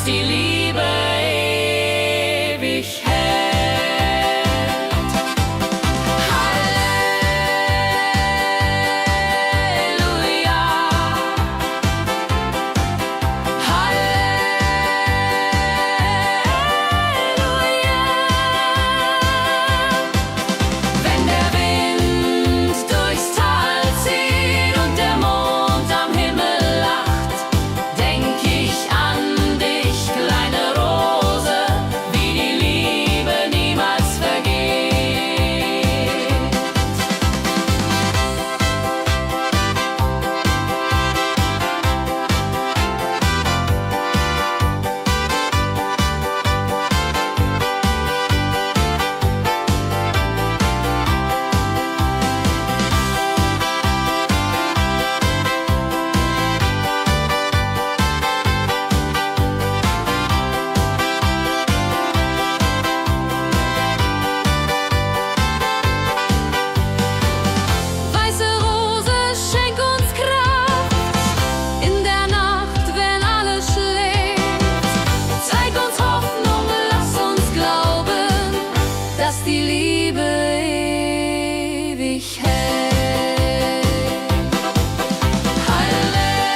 dass die Liebe ewig hält. Halleluja, Halleluja. Wenn der Wind durchs Tal zieht und der Mond am Himmel lacht, denk ich an dich, kleine Rose, wie die Liebe niemals vergeht. Weiße Rose, schenk uns Kraft in der Nacht, wenn alles schläft. Zeig uns Hoffnung, lass uns glauben, dass die Liebe ewig hält. Halleluja,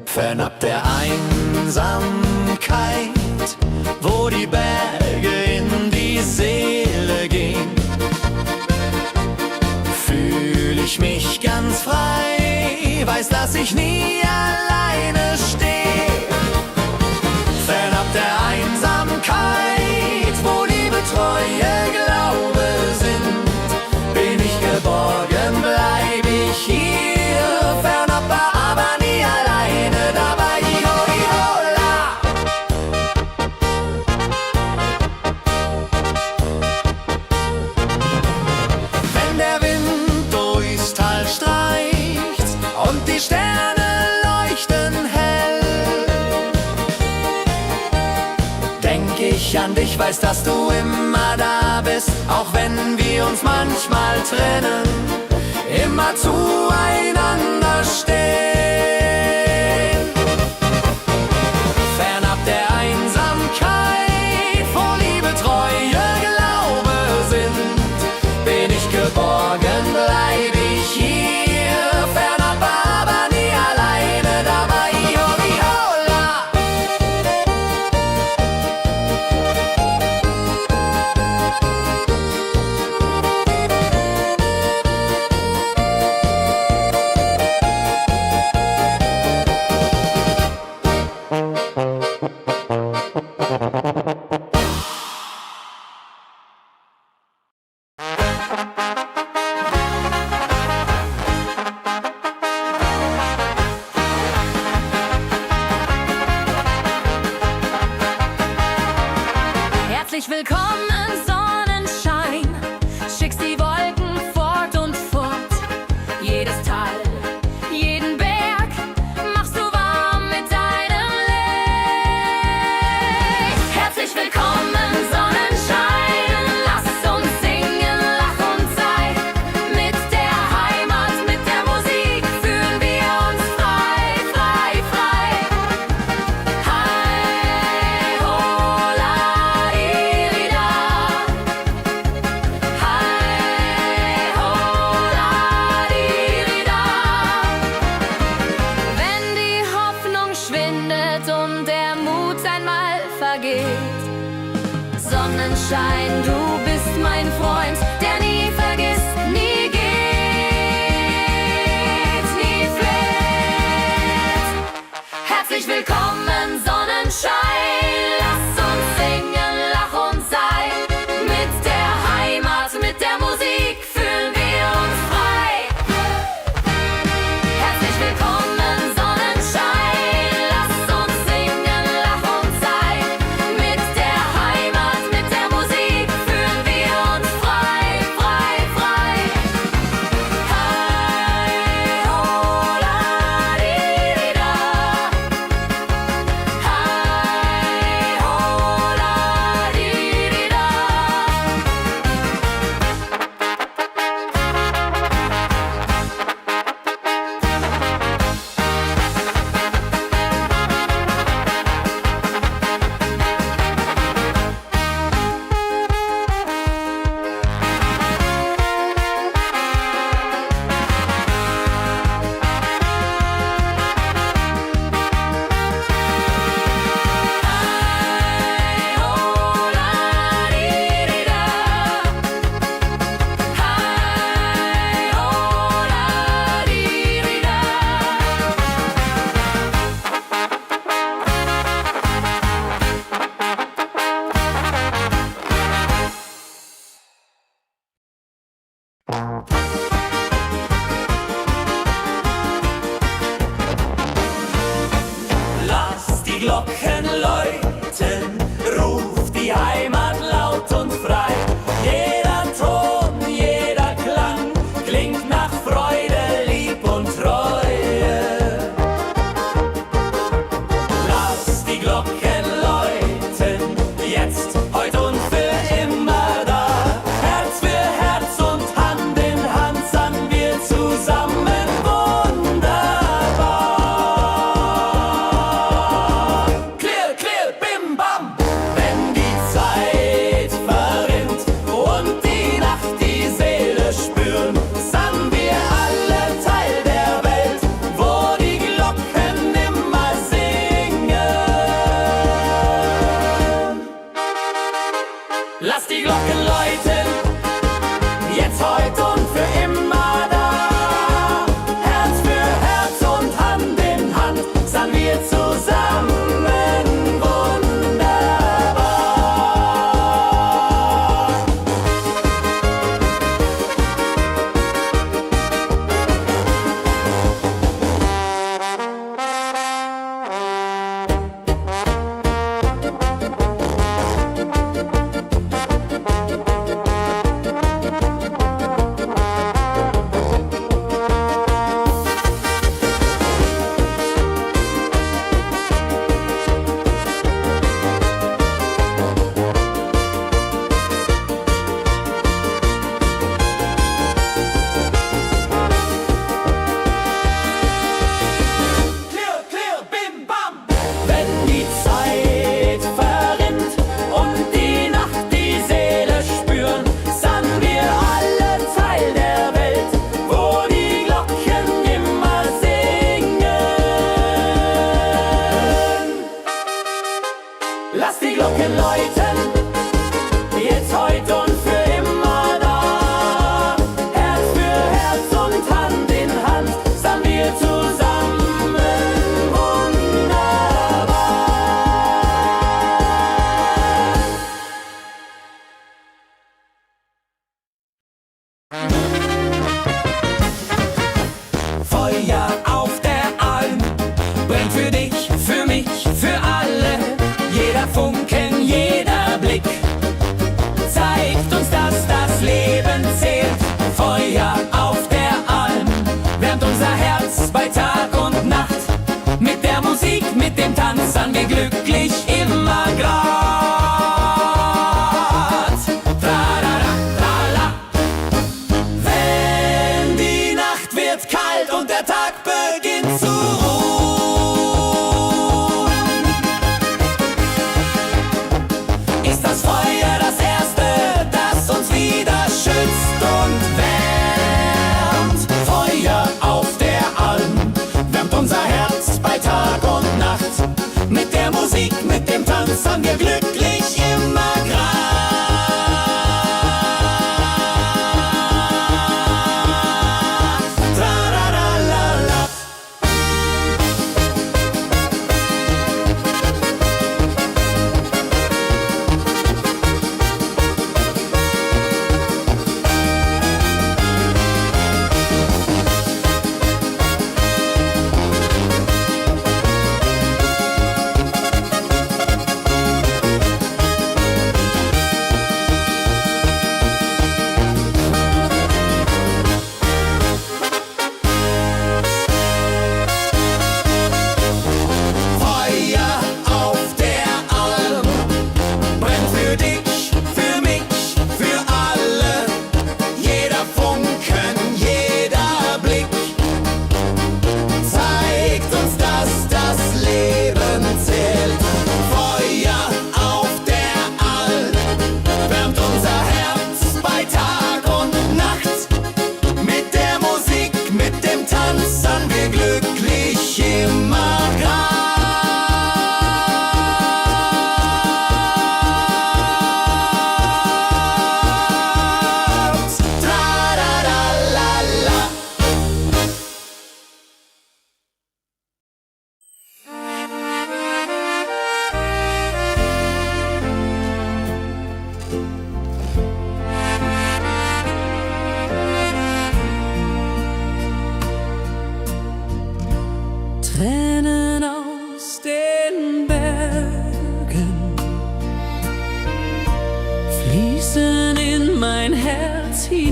Fernab der Einsamkeit, wo die Berge in die Seele gehen, fühl ich mich ganz frei, weiß, dass ich nie alleine stehe. Fernab der Einsamkeit, wo Liebe, Treue, Glaube sind, bin ich geborgen, bleib ich hier. Fernab, aber nie alleine dabei. Iho, iho, la. Wenn der Wind durchs Tal streicht und die Sterne leuchten hell, denk ich an dich, weiß, dass du immer da bist, auch wenn wir uns manchmal trennen, immer zueinander stehen. Fernab der Einsamkeit, wo Liebe, Treue, Glaube sind, bin ich geborgen, bleib ich hier. Fernab, aber nie alleine dabei. Iho, iho, la. Sonnenschein. Du bist mein Freund, der nie vergisst, nie geht, nie fleht. Herzlich willkommen, Sonnenschein. Lass uns singen, lach und sei. Mit der Heimat, mit der Musik fühlen wir uns frei. Herzlich willkommen, Sonnenschein. Lass uns singen, lach und sei. Mit der Heimat, mit der Musik fühlen wir uns frei, frei, frei. Hi, ho, la, di, di, da. Hi, ho, la, di, di, da. Hi, ho, la, di, di, da. Hi, ho, la, di, di, da. Lass die Glocken läuten, ruf die Heimat laut und frei. Jeder Ton, jeder Klang klingt nach Freude, Lieb und Treue. Lass die Glocken läuten, jetzt, heute und für immer da. Herz für Herz und Hand in Hand sangen wir zusammen wunderbar. Clear, clear, bim, bam. Wenn die Zeit verrinnt und die Nacht die Seele spüren, sangen wir alle Teil der Welt, wo die Glocken immer singen. Lass die Glocken läuten, jetzt, heute und für immer da. Herz für Herz und Hand in Hand sangen wir zusammen wunderbar. Clear, clear, bim, bam. Wenn die Zeit verrinnt und die Nacht die Seele spüren, sangen wir alle Teil der Welt, wo die Glocken immer singen. Lass die Glocken läuten, jetzt, heute und für immer da. Herz für Herz und Hand in Hand sangen wir zusammen wunderbar. Feuer auf der Alm brennt für dich, für mich, für alle. Jeder Funken, jeder Blick zeigt uns, dass das Leben zählt. Feuer auf der Alm wärmt unser Herz bei Tag und Nacht. Mit der Musik, mit dem Tanz sangen wir glücklich immer grad. Tra-ra-ra, tra-la.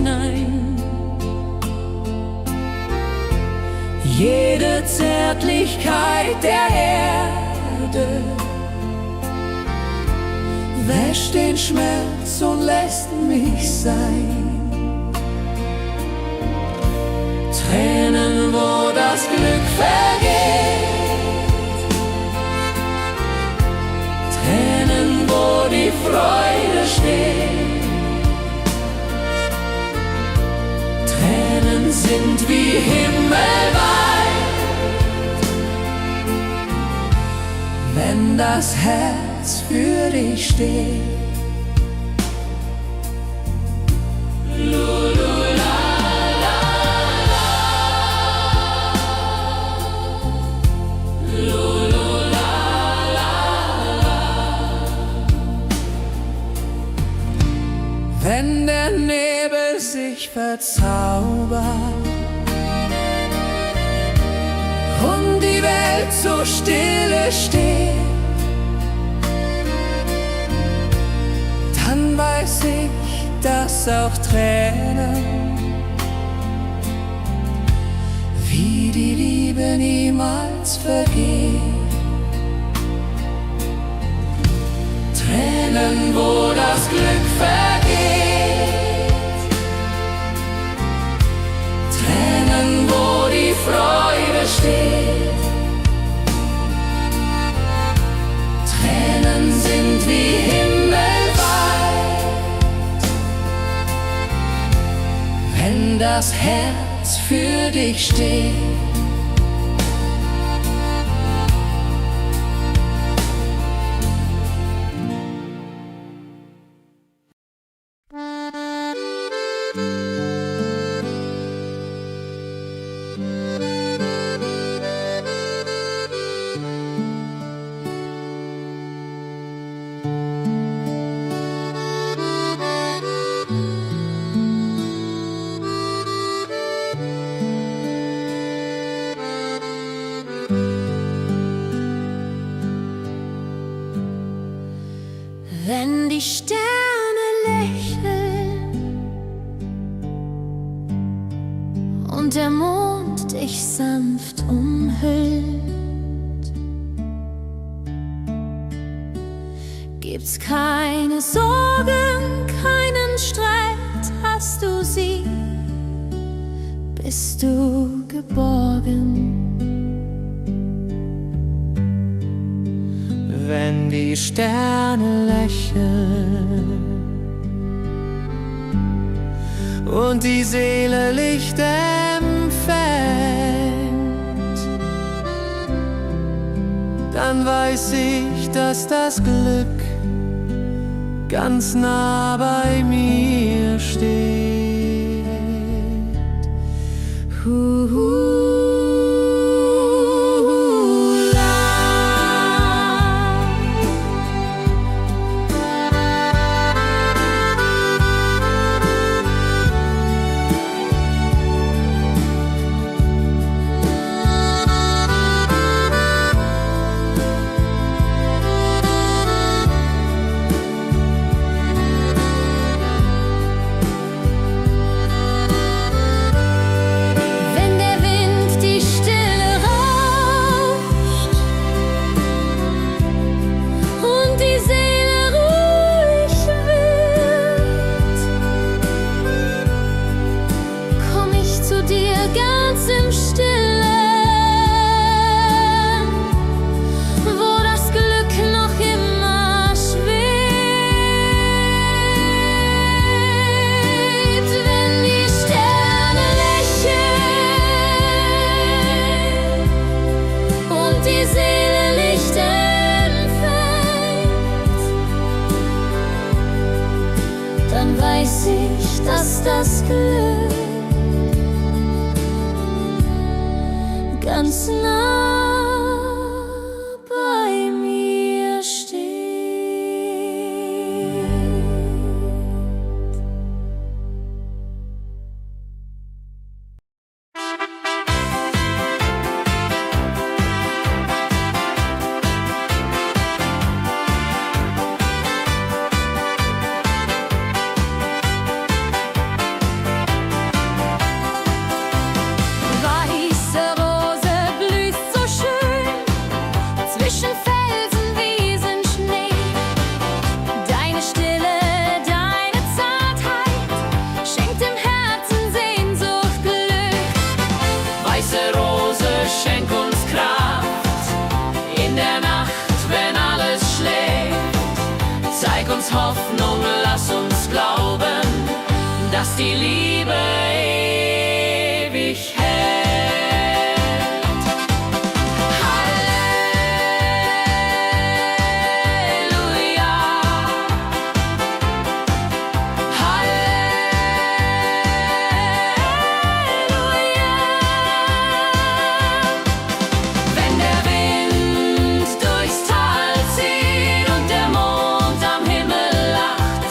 hinein. Jede Zärtlichkeit der Erde wäscht den Schmerz und lässt mich sein. Tränen, wo das Glück vergeht, Tränen, wo die Freude steht. Tränen sind wie himmelweit, wenn das Herz für dich steht. Wenn der Nebel sich verzaubert und die Welt so stille steht, dann weiß ich, dass auch Tränen wie die Liebe niemals vergeht. Tränen, wo das Glück vergeht, Tränen, wo die Freude steht. Tränen sind wie himmelweit, wenn das Herz für dich steht. Wenn die Sterne lächeln und der Mond dich sanft umhüllt, gibt's keine Sorgen, keinen Streit. Hast du sie, bist du geborgen. Wenn die Sterne lächeln und die Seele Licht empfängt, dann weiß ich, dass das Glück ganz nah bei mir steht. Dass das Glück ganz nah bei mir steht. die Liebe ewig hält. Halleluja, Halleluja. Wenn der Wind durchs Tal zieht und der Mond am Himmel lacht,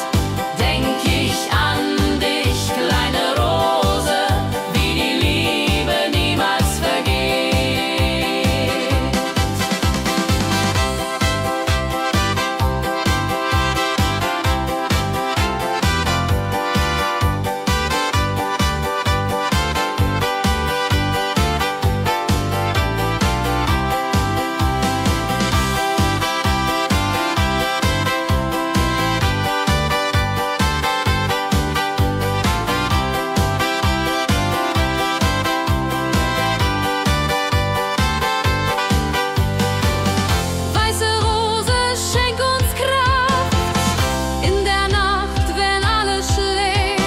denk ich an dich, kleine Rose, wie die Liebe niemals vergeht. Weiße Rose, schenk uns Kraft in der Nacht, wenn alles schläft.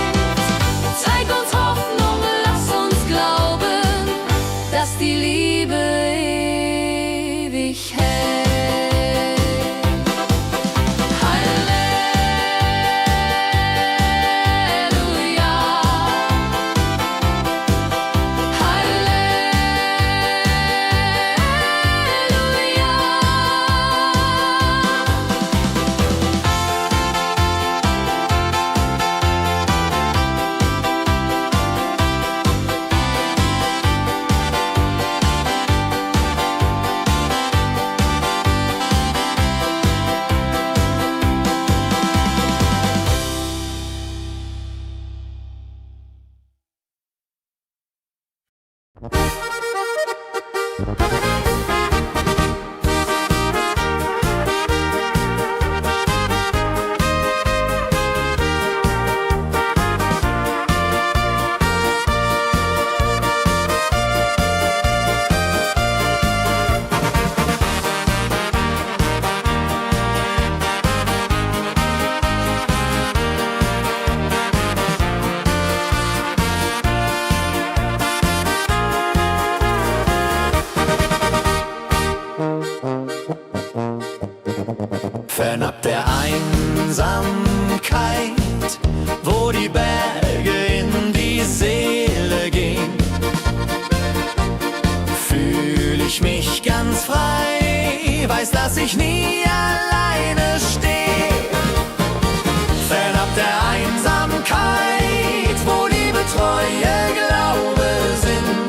Zeig uns Hoffnung, lass uns glauben, dass die Liebe ewig hält. Halleluja, Halleluja. Fernab der Einsamkeit, wo die Berge in die Seele gehen, fühl ich mich ganz frei, weiß, dass ich nie alleine stehe. Fernab der Einsamkeit, wo Liebe, Treue, Glaube sind,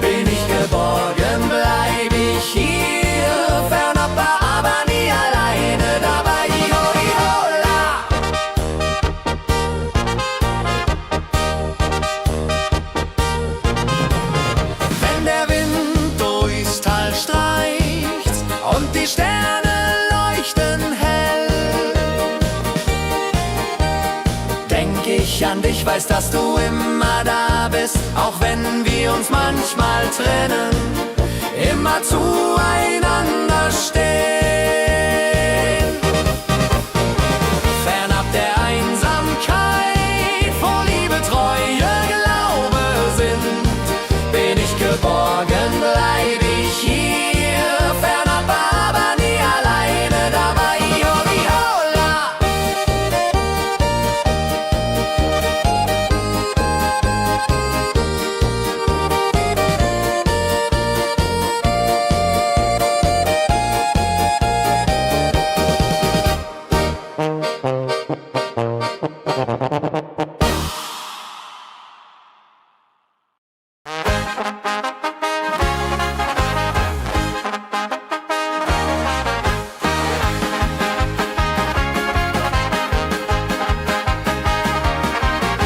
bin ich geborgen, bleib ich hier. Fernab, aber nie alleine dabei. Iho, ihola. Wenn der Wind durchs Tal streicht und die Sterne leuchten hell, denk ich an dich, weiß, dass du immer da bist, auch wenn wir uns manchmal trennen, immer zueinander stehen. Fernab der Einsamkeit, wo Liebe, Treue, Glaube sind, bin ich geborgen, bleib ich hier. Fernab, aber nie alleine dabei. Iho, ihola.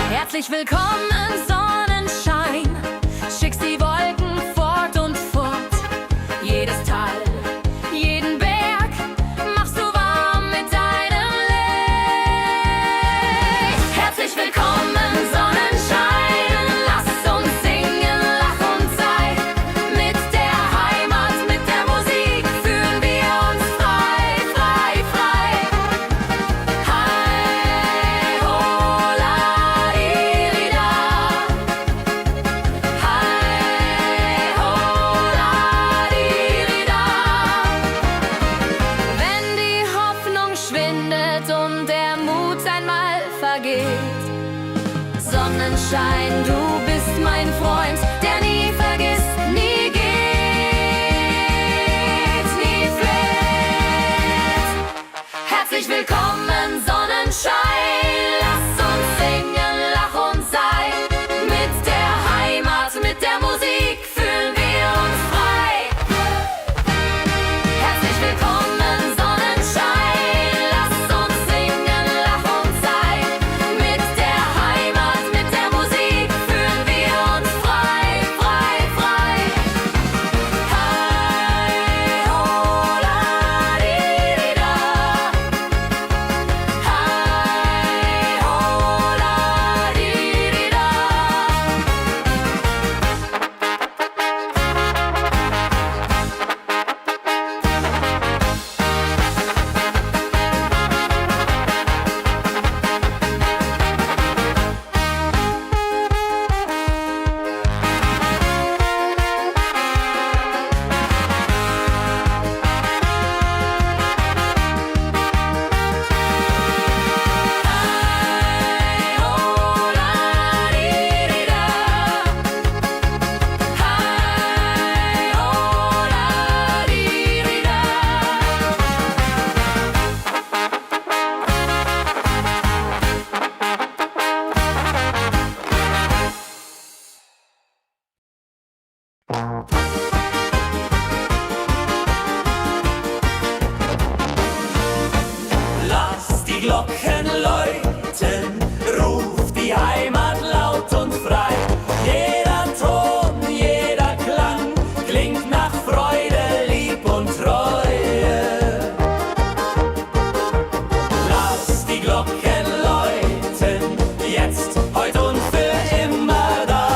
Herzlich willkommen, Sonnenschein, schickst die Wolken fort und fort. Jedes Tal, jeden Berg machst du warm mit deinem Licht. Herzlich willkommen, Sonnenschein, lass uns singen, lach und sei. Mit der Heimat, mit der Musik fühlen wir uns frei, frei, frei. Hei, hola, Sonnenschein, du bist mein Freund, der nie vergisst, nie geht, nie flirt. Herzlich willkommen, Sonnenschein, lass uns singen, lach und sei. Mit der Heimat, mit der Musik fühlen wir uns frei. Herzlich willkommen, Sonnenschein, lass uns singen, lach und sei. Mit der Heimat, mit der Musik fühlen wir uns frei, frei, frei. Hi, ho, la, di, di, da. Hi, ho, la, di, di, da. Hi, ho, la, di, di, da. Hi, ho, la, di, di, da. Lass die Glocken läuten, ruf die Heimat laut und frei. Jeder Ton, jeder Klang klingt nach Freude, Lieb und Treue. Lass die Glocken läuten, jetzt, heute und für immer da.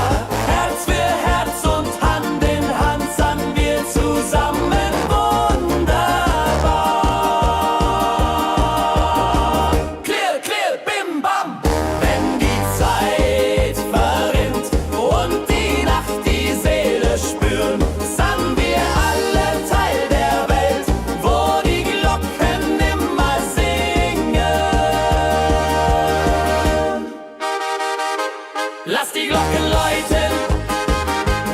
Herz für Herz und Hand in Hand sangen wir zusammen wunderbar. Clear, clear, bim, bam. Wenn die Zeit verrinnt und die Nacht die Seele spüren, sangen wir alle Teil der Welt, wo die Glocken immer singen. Lass die Glocken läuten,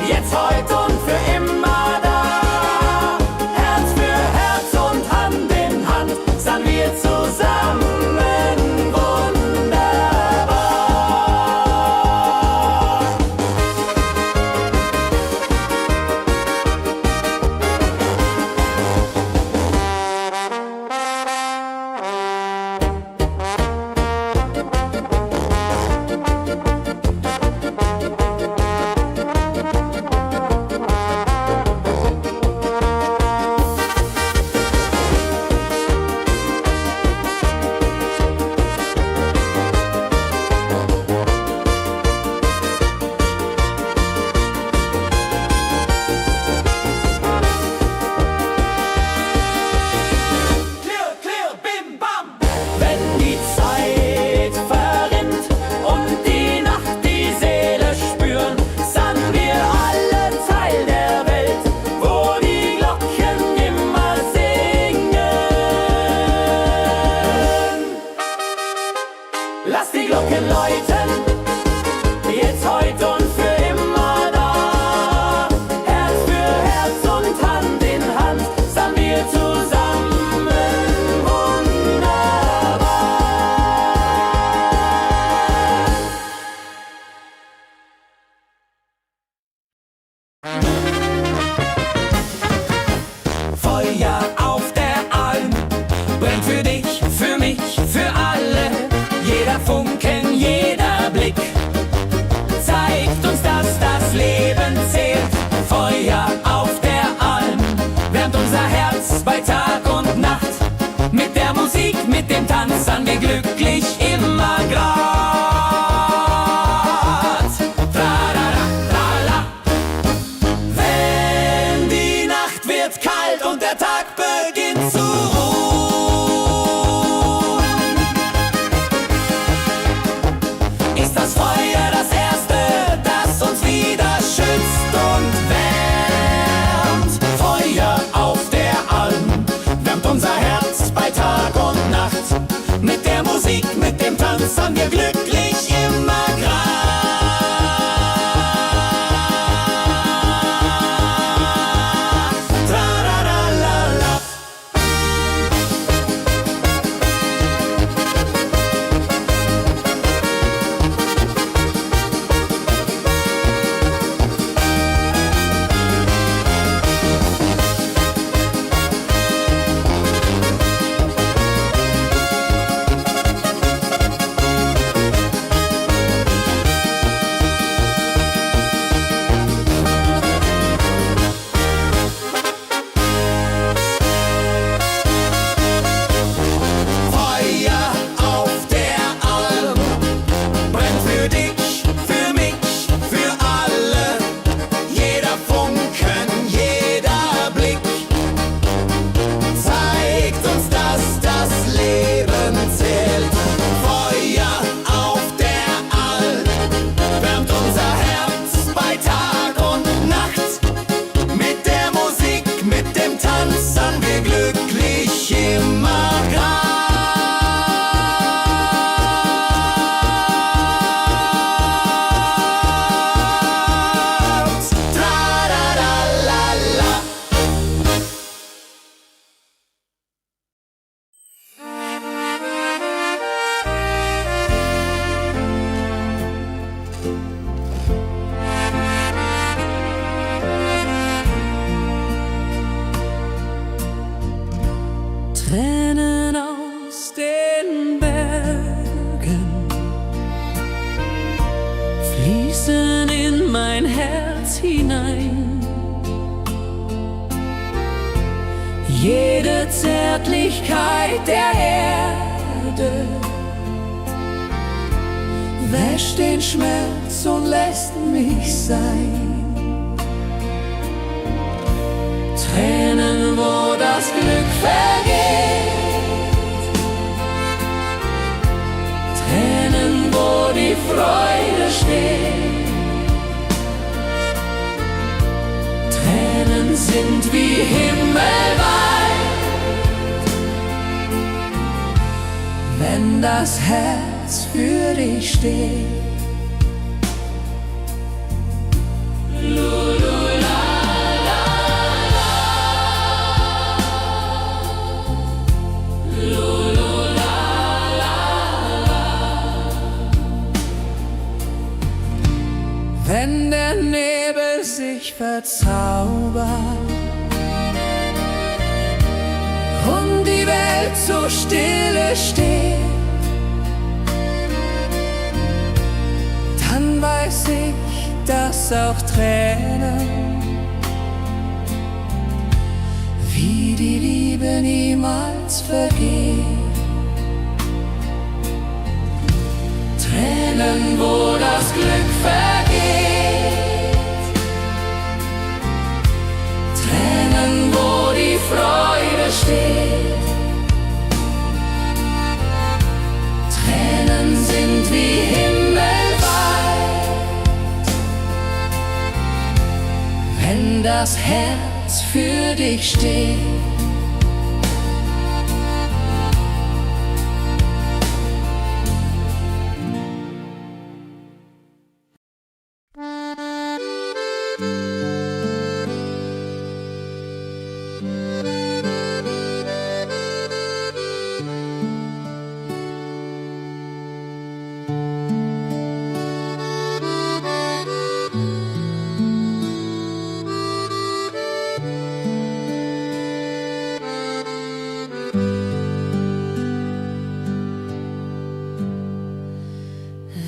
jetzt, heute und für immer da. Herz für Herz und Hand in Hand sangen wir zusammen wunderbar. Clear, clear, bim, bam. Wenn die Zeit verrinnt und die Nacht die Seele spüren, sangen wir alle Teil der Welt, wo die Glocken immer singen. Lass die Glocken läuten, jetzt, heute und für immer da. Herz für Herz und Hand in Hand sangen wir zusammen wunderbar. Feuer auf der Alm brennt für dich, für mich, für alle. Jeder Funken, jeder Blick zeigt uns, dass das Leben zählt. Feuer auf der Alm wärmt unser Herz bei Tag und Nacht. Mit der Musik, mit dem Tanz sangen wir glücklich immer grad. Tralala, trala. Wenn die Nacht wird kalt und der Tag beginnt zu ruhen, ist das Feuer das Erste, das uns wieder schützt und wärmt. Feuer auf der Alm wärmt unser Herz bei Tag und Nacht. Mit der Musik fließen in mein Herz hinein. Jede Zärtlichkeit der Erde wäscht den Schmerz und lässt mich sein. Tränen, wo das Glück vergeht, Tränen, wo die Freude steht. Tränen sind wie himmelweit, wenn das Herz für dich steht. Wenn der Nebel sich verzaubert und die Welt so stille steht, dann weiß ich, dass auch Tränen wie die Liebe niemals vergehen. Tränen, wo das Glück vergeht, Tränen, wo die Freude steht. Tränen sind wie himmelweit, wenn das Herz für dich steht.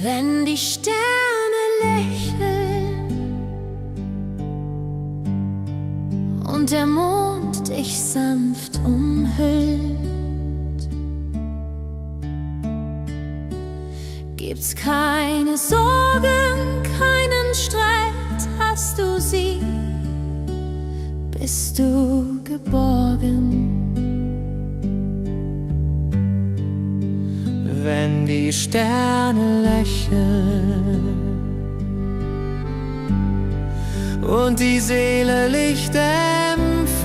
Wenn die Sterne lächeln und der Mond dich sanft umhüllt, gibt's keine Sorgen, keinen Streit. Hast du sie, bist du geborgen. Wenn die Sterne lächeln und die Seele Licht empfängt,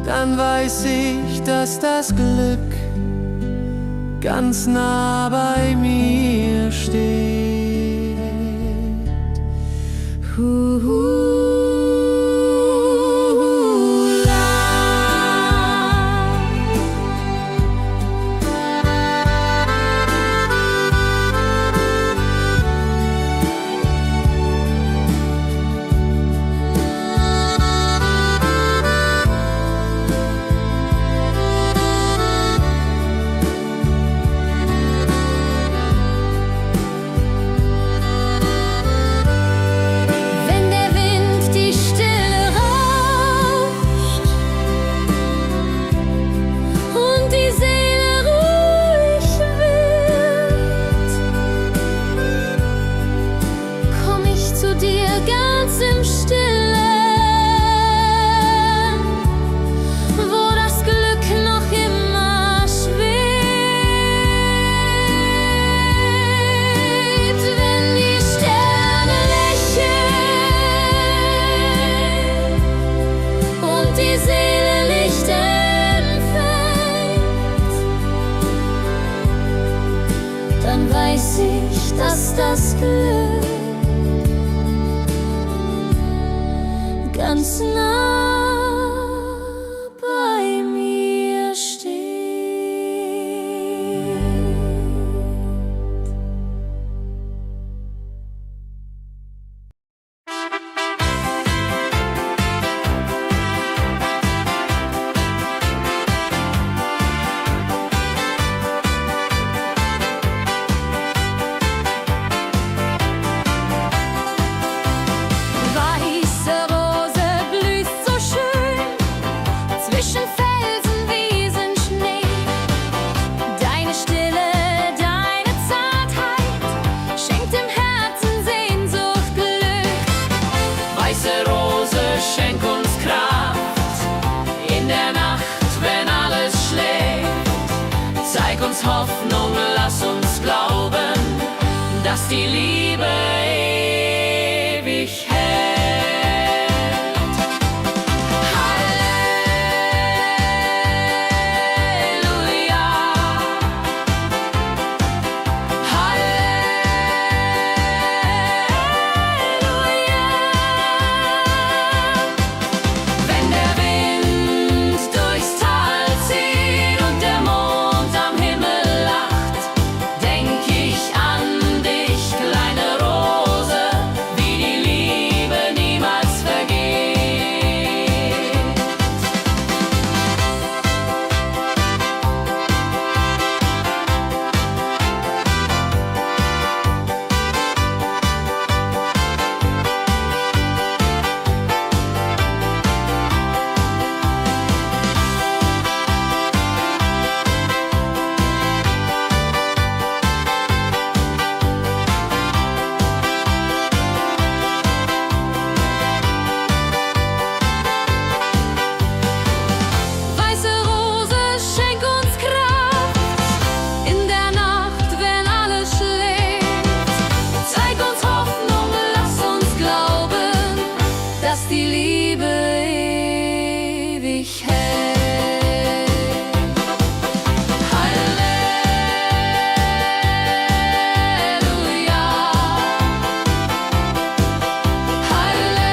dann weiß ich, dass das Glück ganz nah bei mir steht. Dass das Glück ganz nah bei mir steht. die Liebe ewig hält. Halleluja, Halleluja. Wenn der Wind durchs Tal zieht und der Mond am Himmel lacht, denk ich an dich, kleine Rose, wie die Liebe niemals vergeht. Weiße Rose, schenk uns Kraft in der Nacht, wenn alles schläft. Zeig uns Hoffnung, lass uns glauben, dass die Liebe ewig hält. Halleluja, Halleluja.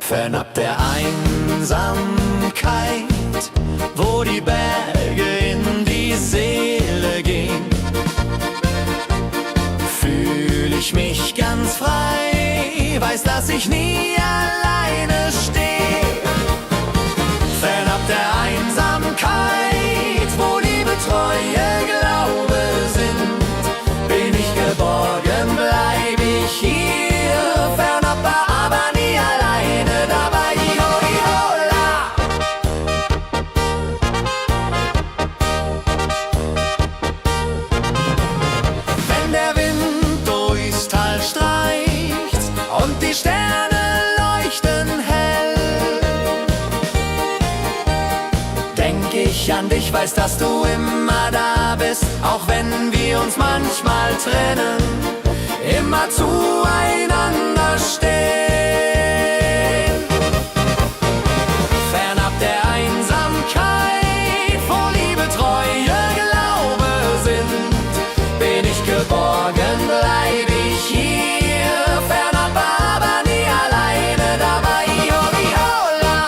Fernab der Einsamkeit, wo die Berge in die Seele gehen, fühl ich mich ganz frei, weiß, dass ich nie alleine stehe. Fernab der Einsamkeit, wo Liebe, Treue, Glaube sind, bin ich geborgen, bleib ich hier. Fernab, aber nie alleine dabei. Iho, ihola. Wenn der Wind durchs Tal streicht und die Sterne leuchten hell, denk ich an dich, weiß, dass du immer da bist, auch wenn wir uns manchmal trennen, immer zueinander stehen. Fernab der Einsamkeit, wo Liebe, Treue, Glaube sind, bin ich geborgen, bleib ich hier. Fernab, aber nie alleine dabei. Iho, ihola.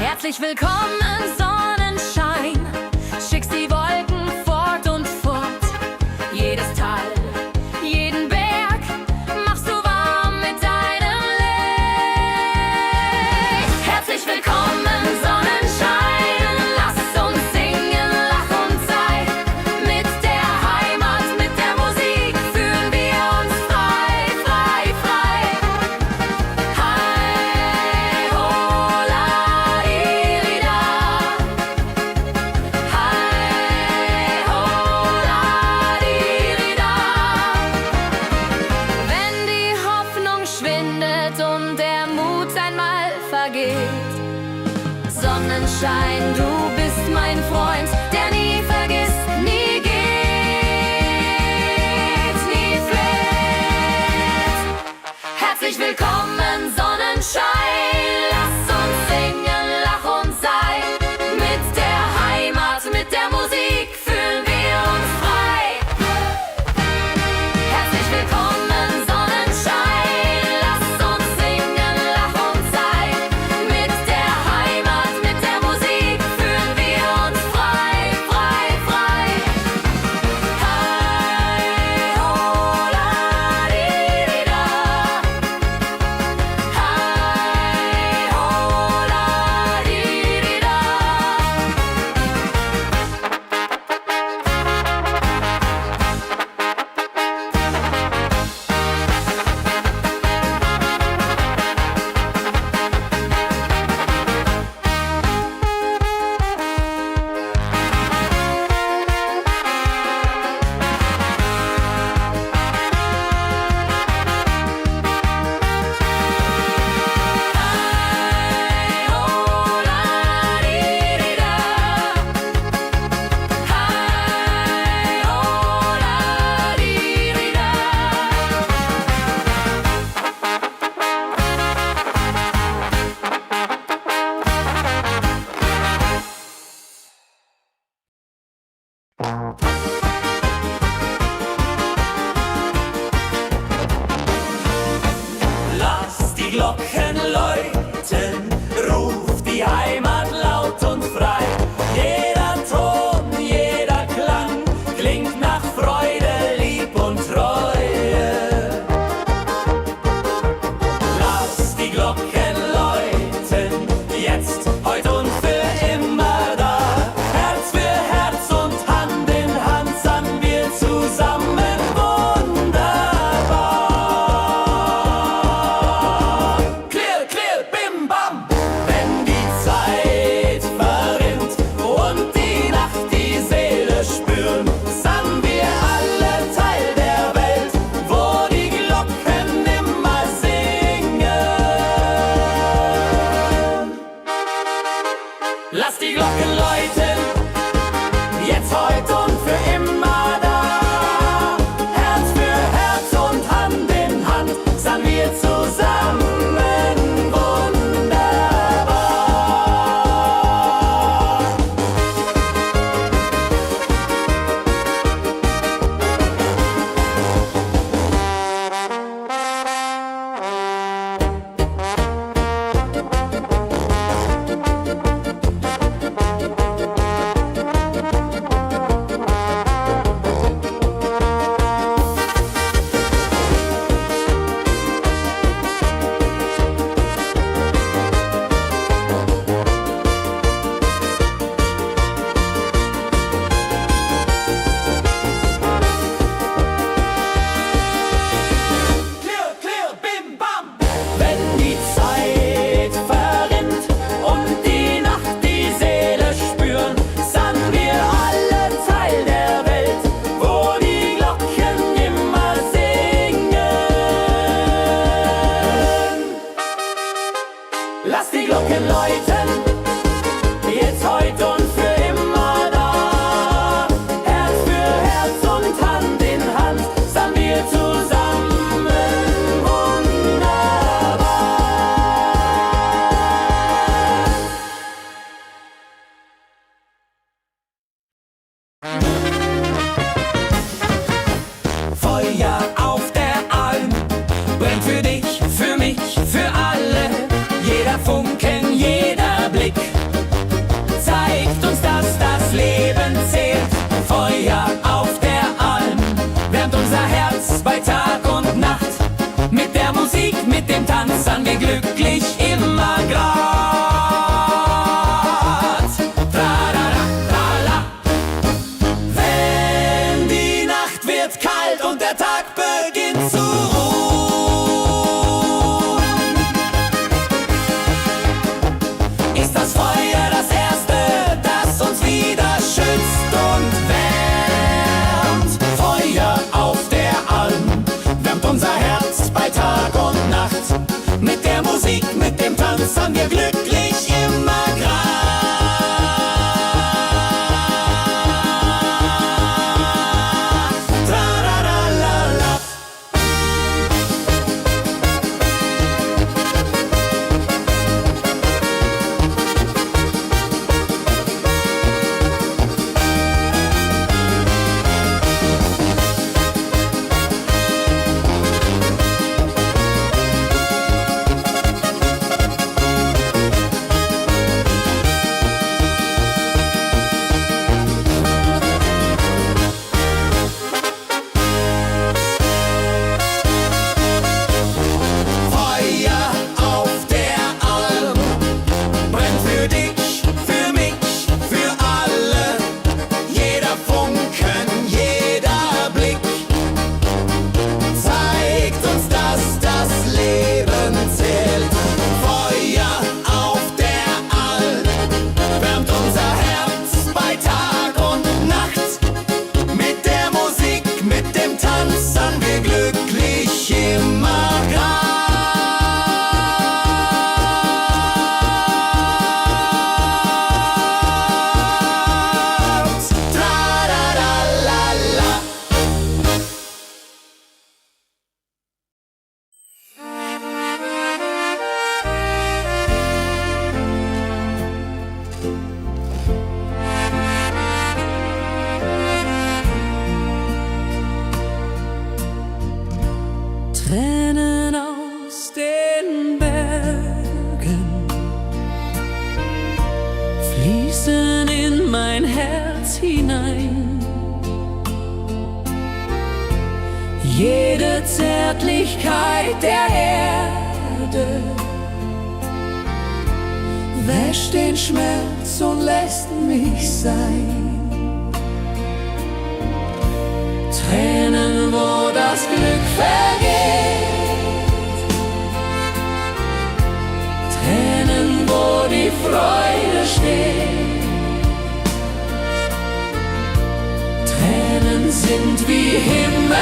Herzlich willkommen, Sonnenschein. Schickst die Wolken fort und fort. Jedes Tal, jeden Berg machst du warm mit deinem Licht. Herzlich willkommen, Sonnenschein. Lass uns singen, lach und sei. Mit der Heimat, mit der Musik fühlen wir uns frei, frei, frei. Hei, hola, iri, Sonnenschein, du bist mein Freund, der nie vergisst, nie geht, nie flirt. Herzlich willkommen, Sonnenschein, lass uns singen, lach und sei. Mit der Heimat, mit der Musik fühlen wir uns frei. Herzlich willkommen, Sonnenschein, lass uns singen, lach und sei. Mit der Heimat, mit der Musik fühlen wir uns frei, frei, frei. Hi, ho, la, di, di, da. Hi, ho, la, di, di, da. Hi, ho, la, di, di, da. Hi, ho, la, di, di, da. Lass die Glocken läuten, ruf die Heimat laut und frei. Jeder Ton, jeder Klang klingt nach Freude, Lieb und Treue. Lass die Glocken läuten, jetzt, heute und für immer da. Herz für Herz und Hand in Hand sangen wir zusammen wunderbar. Clear, clear, bim, bam. Wenn die Zeit verrinnt und die Nacht die Seele spüren, sangen wir alle Teil der Welt, wo die Glocken immer singen. Lass die Glocken läuten, jetzt, heute und für immer da. Herz für Herz und Hand in Hand sangen wir zusammen wunderbar. Clear, clear, bim, bam. Wenn die Zeit verrinnt und die Nacht die Seele spüren, sangen wir alle Teil der Welt, wo die Glocken immer singen. Lass die Glocken läuten, jetzt, heute und für immer da. Herz für Herz und Hand in Hand sangen wir zusammen wunderbar. Feuer auf der Alm brennt für dich, für mich, für alle. Jeder Funken, jeder in mein Herz hinein. Jede Zärtlichkeit der Erde wäscht den Schmerz und lässt mich sein. Tränen, wo das Glück vergeht, Tränen, wo die Freude steht. Tränen sind wie himmelweit,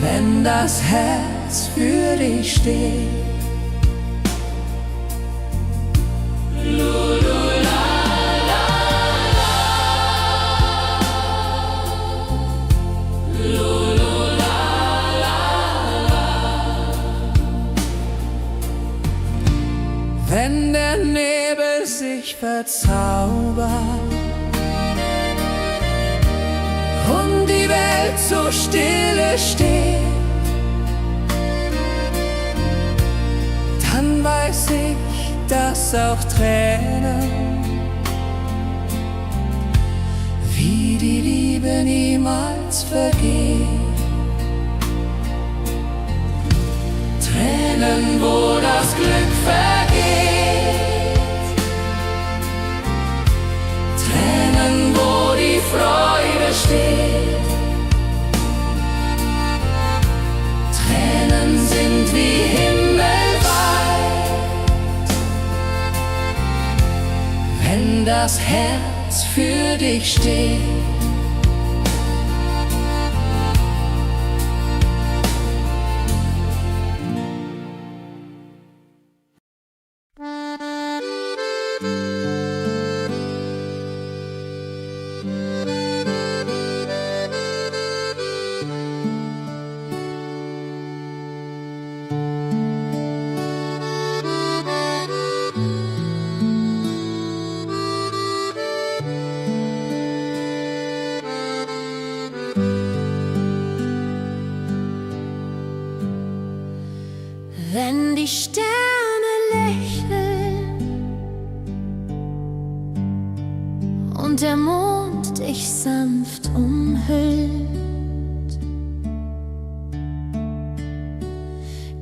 wenn das Herz für dich steht. Wenn der Nebel sich verzaubert und die Welt so stille steht, dann weiß ich, dass auch Tränen wie die Liebe niemals vergeht. Tränen, wo das Glück vergeht, Tränen, wo die Freude steht. Tränen sind wie himmelweit, wenn das Herz für dich steht. Wenn die Sterne lächeln und der Mond dich sanft umhüllt,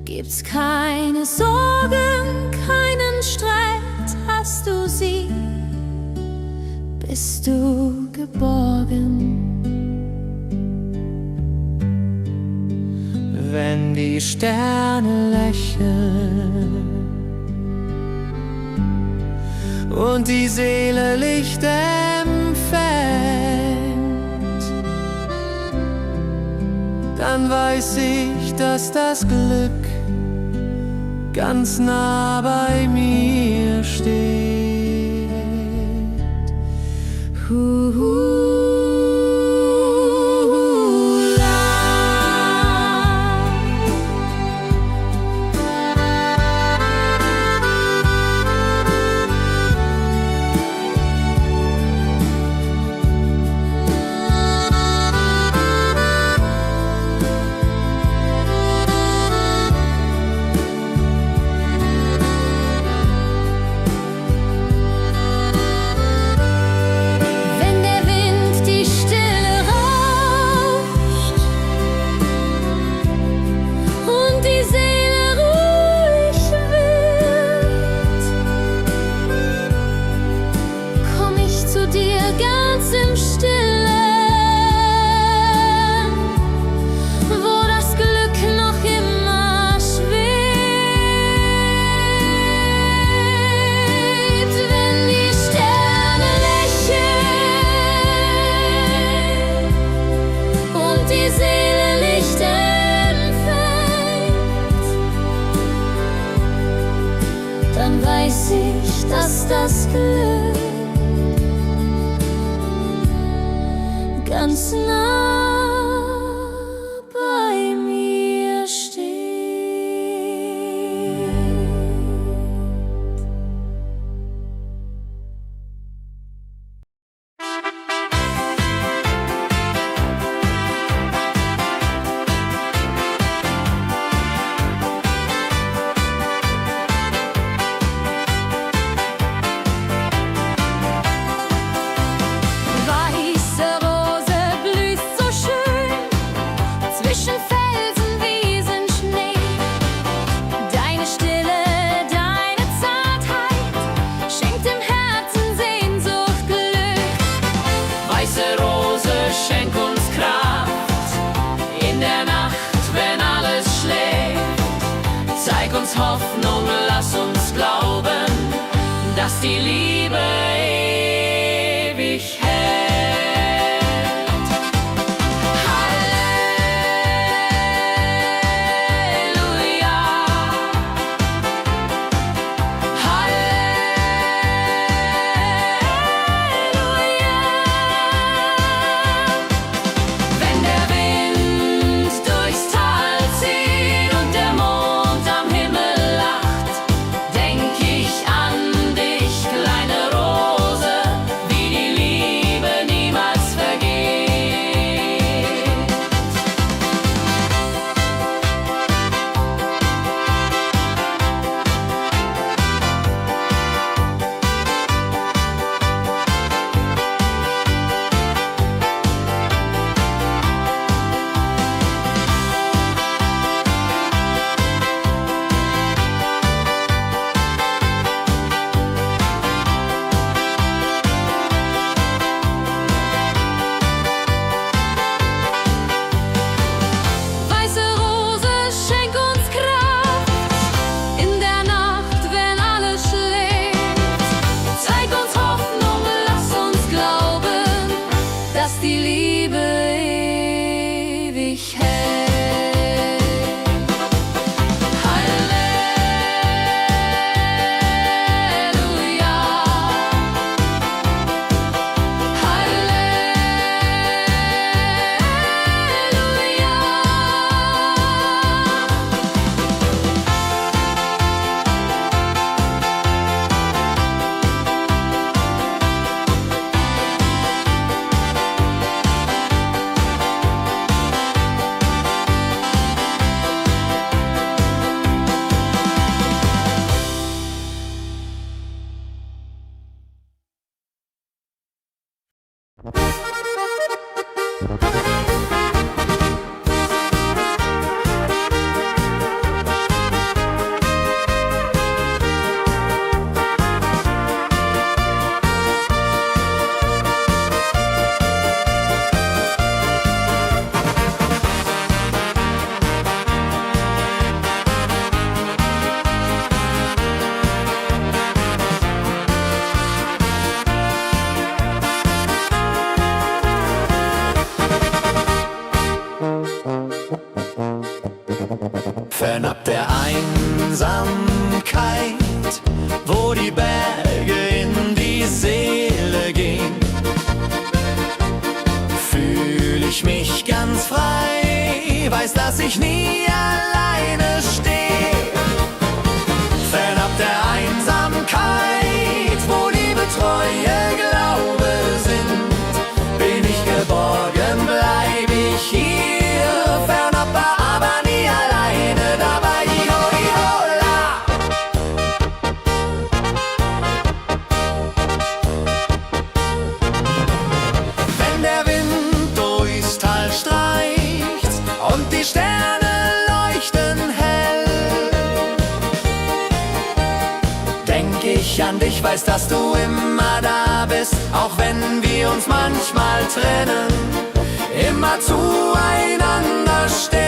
gibt's keine Sorgen, keinen Streit, hast du sie, bist du geborgen. Wenn die Sterne lächeln und die Seele Licht empfängt, dann weiß ich, dass das Glück ganz nah bei mir steht. Dass das Glück ganz nah bei mir steht. Zeig uns Hoffnung, lass uns glauben, dass die Liebe ewig hält. Halleluja, Halleluja. Wenn der Wind durchs Tal zieht und der Mond am Himmel lacht, denk ich an dich, kleine Rose, wie die Liebe niemals vergeht. Weiße Rose, schenk uns Kraft in der Nacht, wenn alles schläft. Zeig uns Hoffnung, lass uns glauben, dass die Liebe ewig hält. Halleluja, Halleluja. Fernab der Einsamkeit, wo die Berge in die Seele gehen, fühl ich mich ganz frei, weiß, dass ich nie alleine stehe. Fernab der Einsamkeit, wo Liebe, Treue, Glaube sind, bin ich geborgen, bleib ich hier. Fernab, aber nie alleine dabei. Iho, ihola. Wenn der Wind durchs Tal streicht und die Sterne leuchten hell, denk ich an dich, weiß, dass du immer da bist, auch wenn wir uns manchmal trennen, immer zueinander stehen.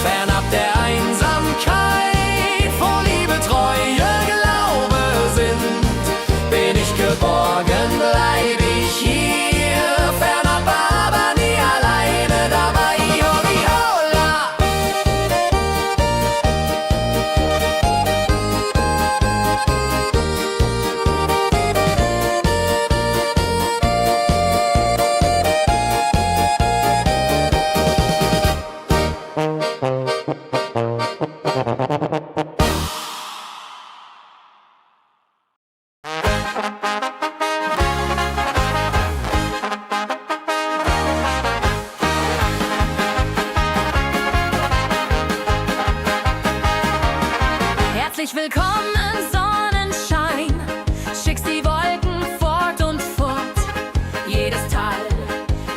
Fernab der Einsamkeit, wo Liebe, Treue, Glaube sind, bin ich geborgen, bleib ich hier. Fernab, aber nie alleine dabei. Iho, ihola. Herzlich willkommen, Sonnenschein. Schickst die Wolken fort und fort. Jedes Tal,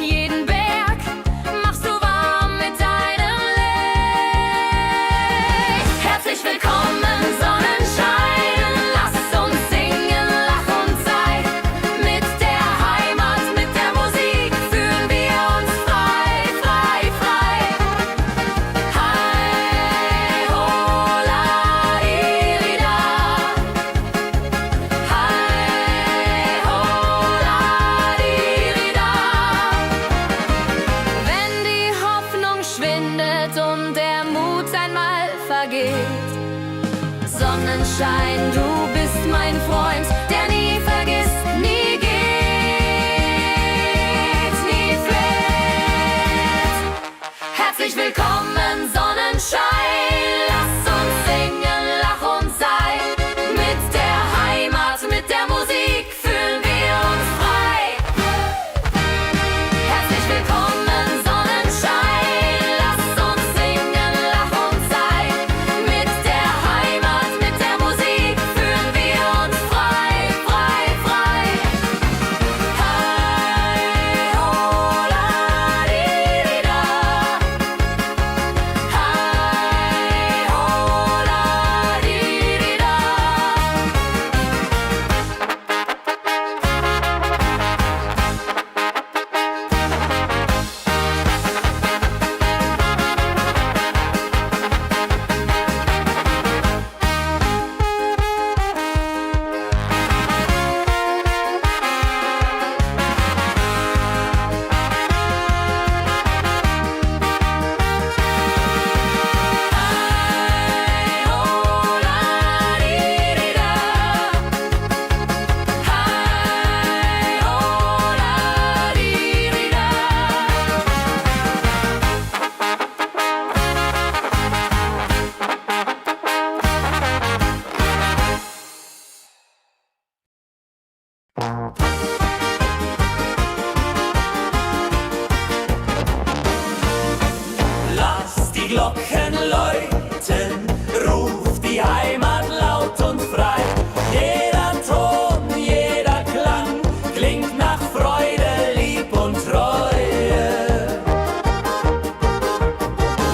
jeden Berg machst du warm mit deinem Licht. Herzlich willkommen, Sonnenschein. Lass uns singen, lach und sei. Mit der Heimat, mit der Musik fühlen wir uns frei, frei, frei. vergeht. Sonnenschein, du bist mein Freund, der nie vergisst, nie geht, nie fleht. Herzlich willkommen, Sonnenschein, lass uns singen, lach und sei. Mit der Heimat, mit der Musik fühlen wir uns frei. Herzlich willkommen, Sonnenschein, lass uns singen, lach und sei. Mit der Heimat, mit der Musik fühlen wir uns frei, frei, frei. Hi, ho, la, di, di, da. Hi, ho, la, di, di, da. Hi, ho, la, di, di, da. Hi, ho, la, di, di, da. Lass die Glocken läuten, ruf die Heimat laut und frei. Jeder Ton, jeder Klang klingt nach Freude, Lieb und Treue.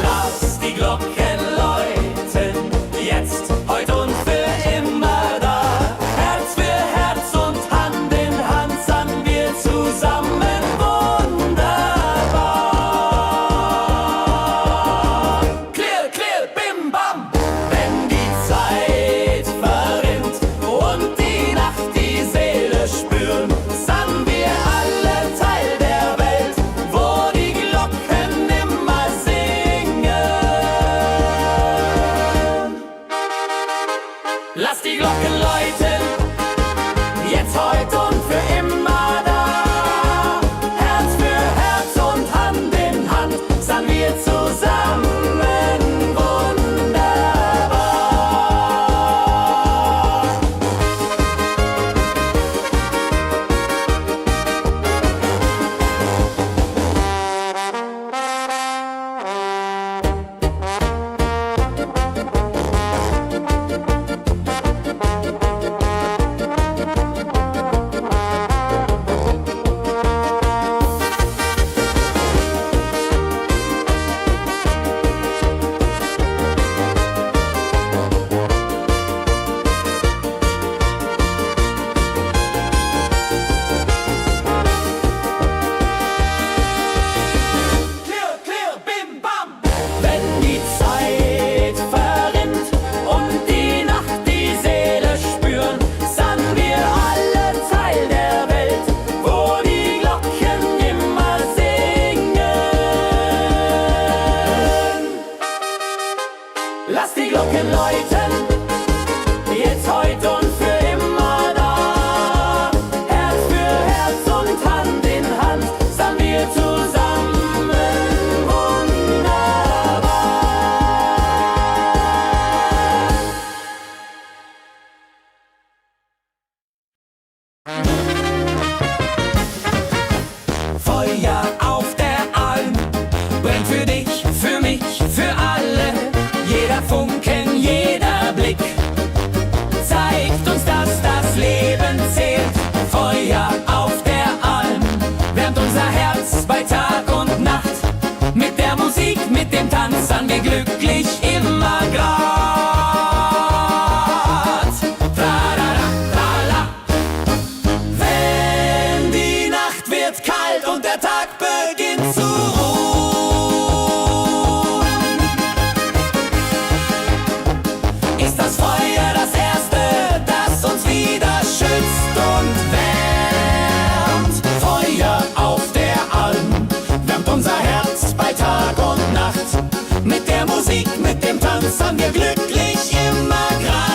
Lass die Glocken läuten, jetzt, heute und für immer da. Herz für Herz und Hand in Hand sangen wir zusammen wunderbar. Clear, clear, bim, bam. Wenn die Zeit verrinnt und die Nacht die Seele spüren, sangen wir alle Teil der Welt, wo die Glocken immer singen. Lass die Glocken läuten, jetzt, heute und für immer da. Herz für Herz und Hand in Hand sangen wir zusammen wunderbar. Clear, clear, bim, bam. Wenn die Zeit verrinnt und die Nacht die Seele spüren, sangen wir alle Teil der Welt, wo die Glocken immer singen. Lass die Glocken läuten, jetzt, heute und für immer da. Herz für Herz und Hand in Hand sangen wir zusammen wunderbar. Feuer auf der Alm brennt für dich, für mich, für alle. Jeder Funken, jeder Blick zeigt uns, dass das Leben zählt. Feuer auf der Alm wärmt unser Herz bei Tag und Nacht. Mit der Musik, mit dem Tanz sangen wir glücklich immer grad. Tralala, trala. Wenn die Nacht wird kalt und der Tag beginnt zu ruhen, ist das Feuer das Erste, das uns wieder schützt und wärmt. Feuer auf der Alm wärmt unser Herz bei Tag und Nacht. Mit der der Musik, mit dem Tanzen wir glücklich immer grad.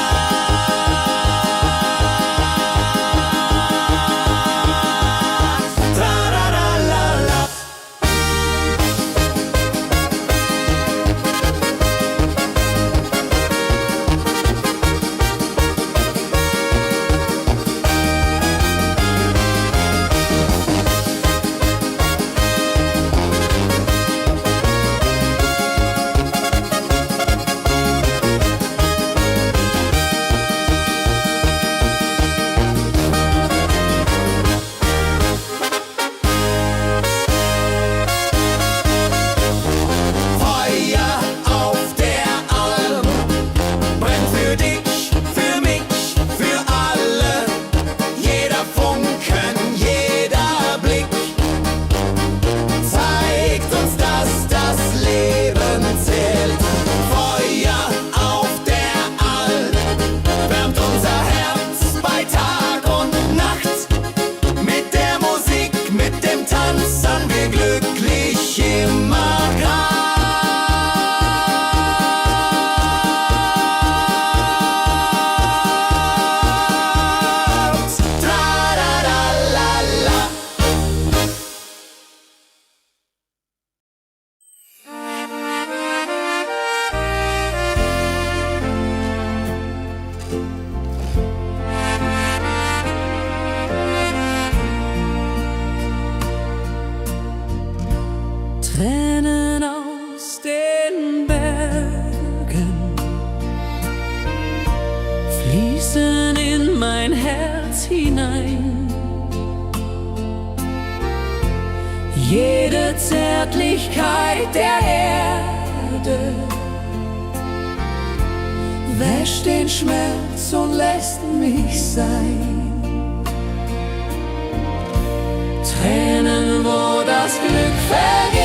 Tra-ra-ra-la-la. Tränen aus den Bergen fließen in mein Herz hinein. Jede Zärtlichkeit der Erde wäscht den Schmerz und lässt mich sein. Tränen, wo das Glück vergeht,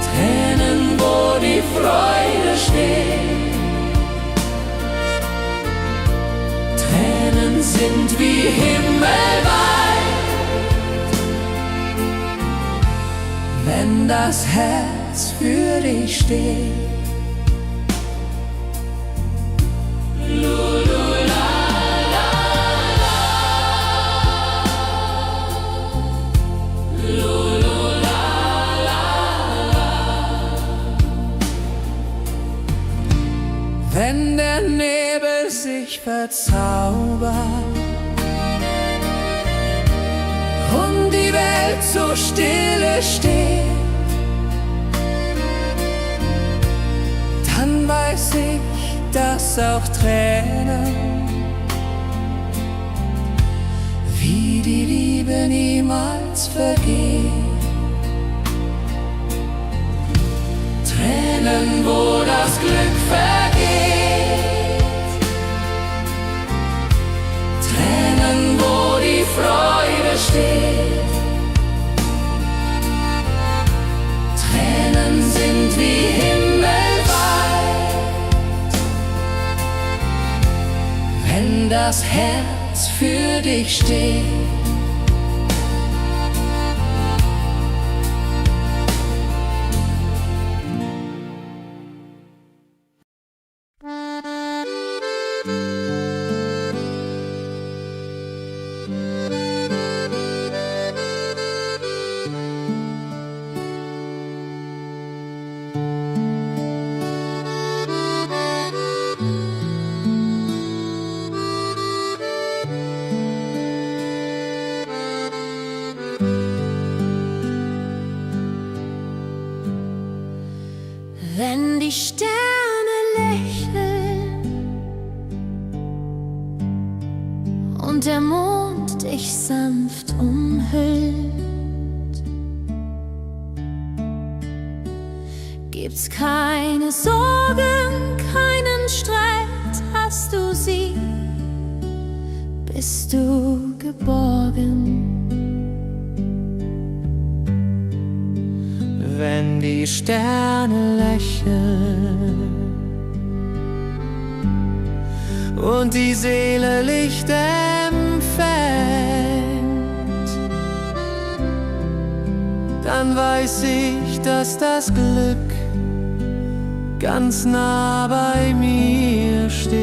Tränen, wo die Freude steht. Tränen sind wie himmelweit, wenn das Herz für dich steht. Wenn der Nebel sich verzaubert und die Welt so stille steht, dann weiß ich, dass auch Tränen wie die Liebe niemals vergeht. Tränen, wo das Glück vergeht, Tränen, wo die Freude steht. Tränen sind wie himmelweit, wenn das Herz für dich steht. Wenn die Sterne lächeln und der Mond dich sanft umhüllt, gibt's keine Sorgen, keinen Streit, hast du sie, bist du geborgen. Wenn die Sterne lächeln und die Seele Licht empfängt, dann weiß ich, dass das Glück ganz nah bei mir steht.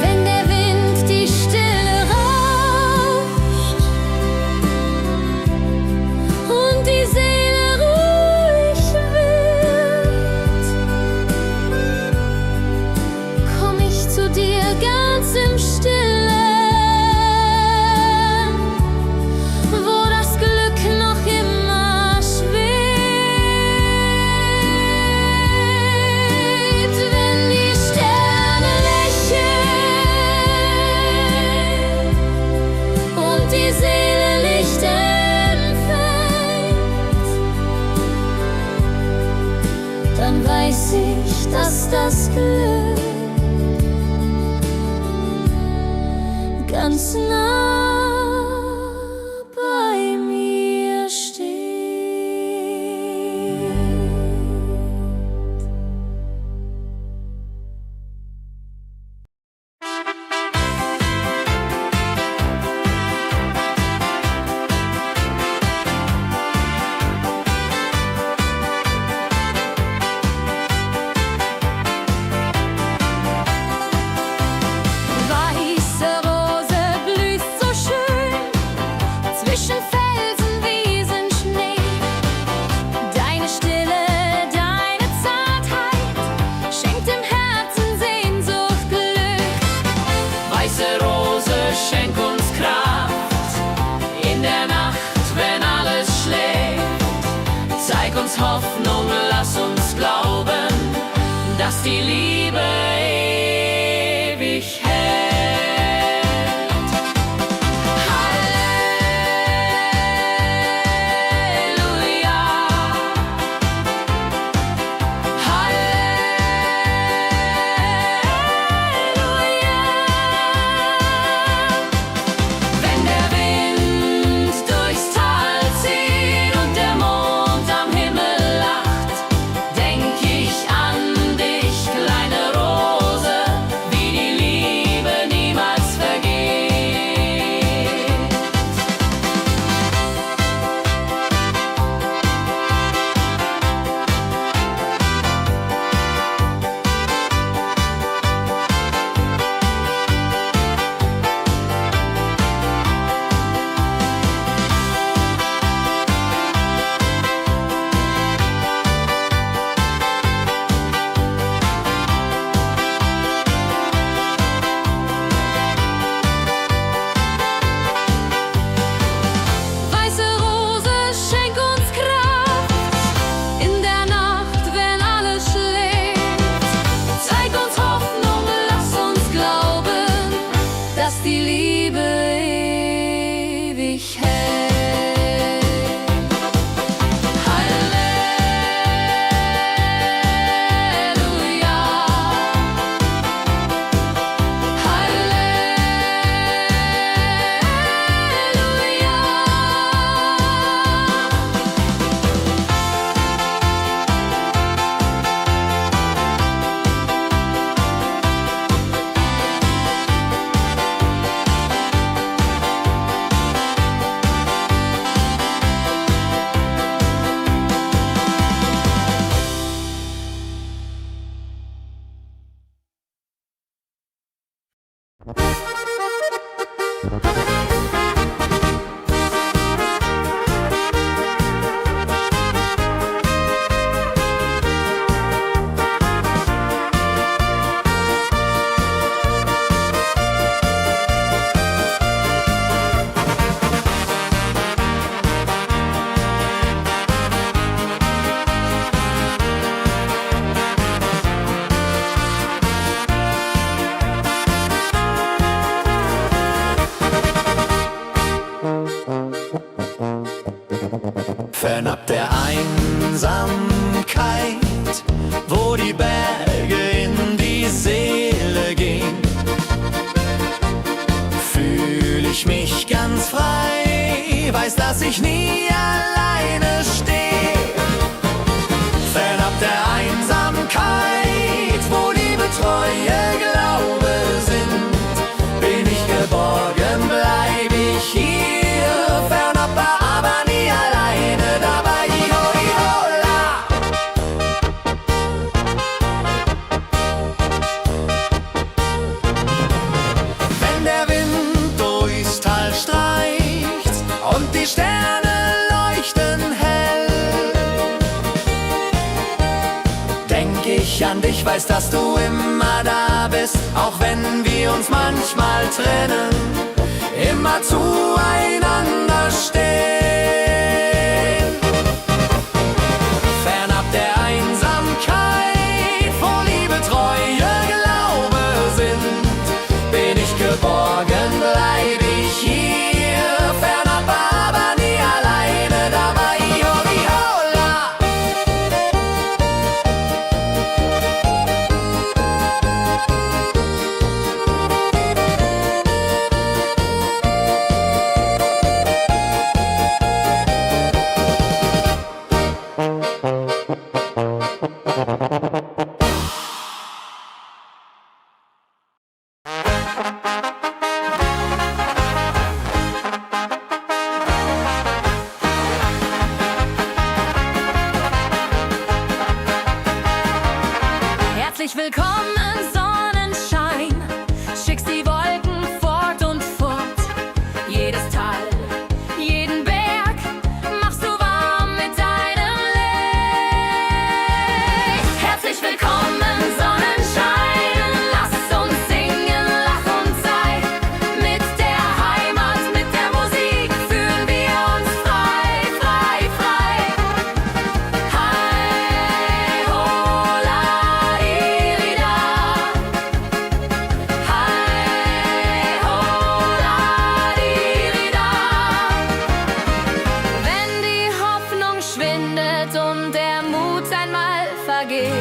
Wenn der Wind die Stille rauscht und die Seele ruhig wird, komm ich zu dir ganz im Stillen, wo das Glück noch immer schwebt. Wenn die Sterne lächeln und die Seele Licht empfängt, dann weiß ich, dass das Glück ganz nah bei mir steht. Weiße Rose blüht so schön zwischen Felsen, Wiesen, Schnee. Deine Stille, deine Zartheit schenkt im Herzen Sehnsucht, Glück. Weiße Rose, schenk uns Kraft in der Nacht, wenn alles schläft. Zeig uns Hoffnung, lass uns glauben, dass die Liebe ewig hält. Halleluja, Halleluja. Wenn der Wind durchs Tal zieht und der Mond am Himmel lacht, denk ich an dich, kleine Fernab der Einsamkeit, wo die Berge in die Seele gehen, fühl ich mich ganz frei, weiß, dass ich nie alleine stehe. Fernab der Einsamkeit, wo Liebe, Treue, Glaube sind, bin ich geborgen, bleib ich hier. Fernab, aber nie alleine dabei. Iho, ihola. Wenn der Wind durchs Tal streicht und die Sterne leuchten hell, denk ich an dich, weiß, dass du immer da bist, auch wenn wir uns manchmal trennen, immer zueinander stehen. Fernab der Einsamkeit, wo Liebe, Treue, Glaube sind, bin ich geborgen, bleib ich hier. Fernab, aber nie alleine dabei. Iho, ihola. Herzlich willkommen, Sonnenschein. Schickst die Wolken fort und fort. Jedes Tal, jeden Berg machst du warm mit deinem Licht. Herzlich willkommen, Sonnenschein. Lass uns singen, lach und sei. Mit der Heimat, mit der Musik fühlen wir uns frei, frei, frei. Hi, ho, la, di, da. Hi, ho, la, di, da. Wenn die Hoffnung schwindet und der Mut einmal vergeht,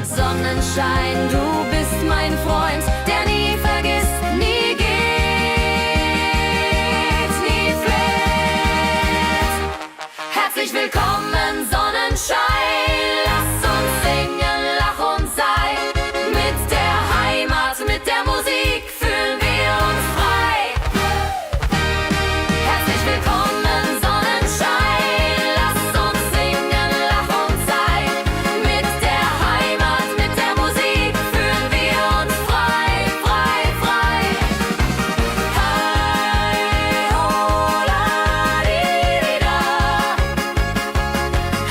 Sonnenschein, du bist mein Freund, der nie vergisst, nie geht, nie fleht. Herzlich willkommen, Sonnenschein. Lass uns singen, lach und sei. Mit der Heimat, mit der Musik fühlen wir uns frei. Herzlich willkommen, Sonnenschein. Lass uns singen, lach und sei. Mit der Heimat, mit der Musik fühlen wir uns frei, frei, frei. Hi, ho, la, di, da.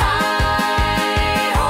Hi, ho,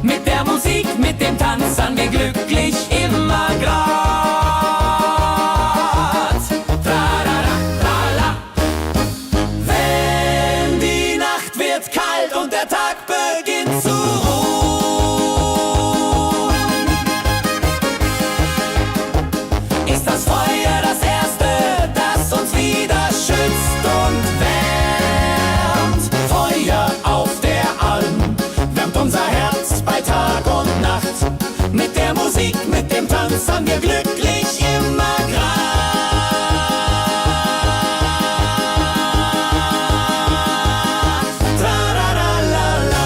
Mit der Musik, mit dem Tanz an wir glücklich immer grad. Tralala, trala. Wenn die Nacht wird kalt und der Tag beginnt zu ruhen, ist das Feuer das Erste, das uns wieder schützt und wärmt. Feuer auf der Alm wärmt unser Herz bei Tag und Nacht. Mit der Musik, mit dem Tanz haben wir glücklich immer grad. Tralala.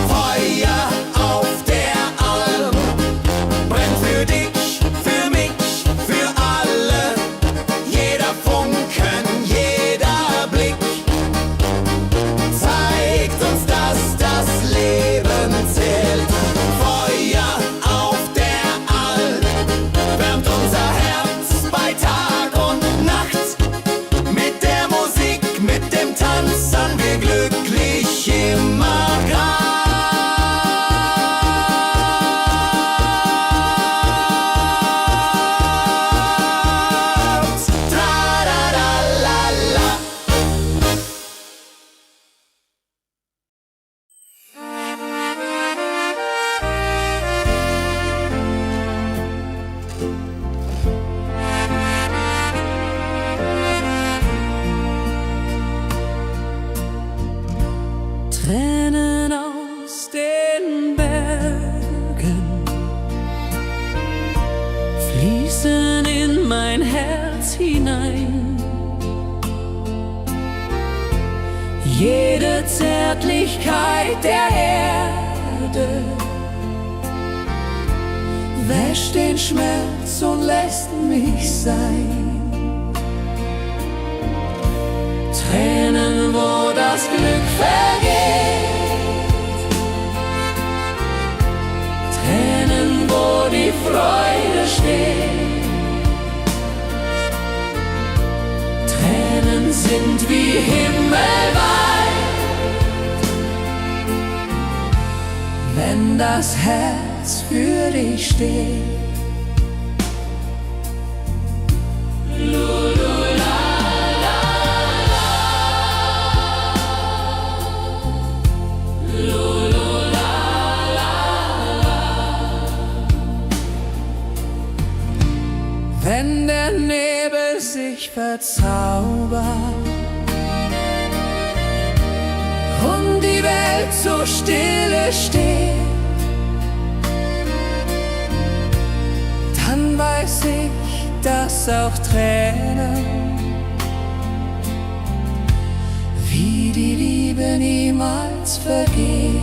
Feuer auf der Alm brennt für dich, für mich, für alle. Jeder Funken, jeder Blick zeigt uns, dass das Leben zählt. Feuer auf der Alm wärmt unser Herz bei Tag und Nacht. Mit der Musik, mit dem Tanz sind wir glücklich immer grad. Tralala. Tränen aus den Bergen fließen in mein Herz hinein. Jede Zärtlichkeit der Erde wäscht den Schmerz und lässt mich sein. Tränen, wo das Glück vergeht, Tränen, wo die Freude steht. Tränen sind wie himmelweit, wenn das Herz für dich steht. Wenn der Nebel sich verzaubert und die Welt so stille steht, dann weiß ich, dass auch Tränen wie die Liebe niemals vergeht.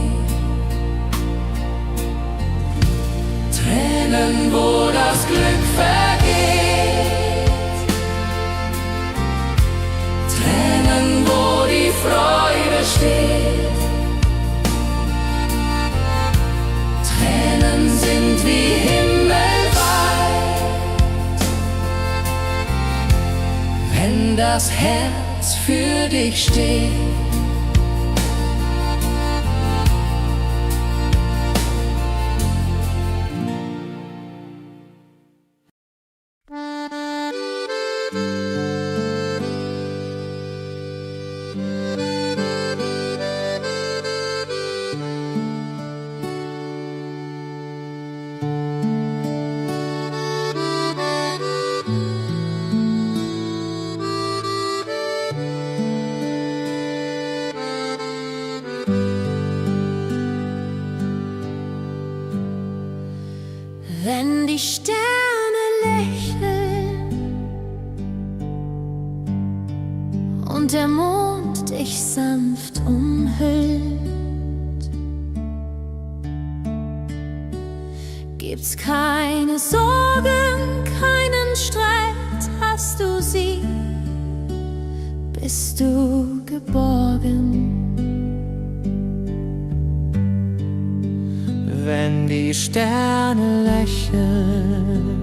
Tränen, wo das Glück vergeht, Tränen, wo die Freude steht. Tränen sind wie himmelweit, wenn das Herz für dich steht. Wenn die Sterne lächeln und der Mond dich sanft umhüllt, Gibt's keine Sorgen, keinen Streit, hast du sie, bist du geborgen. Wenn die Sterne lächeln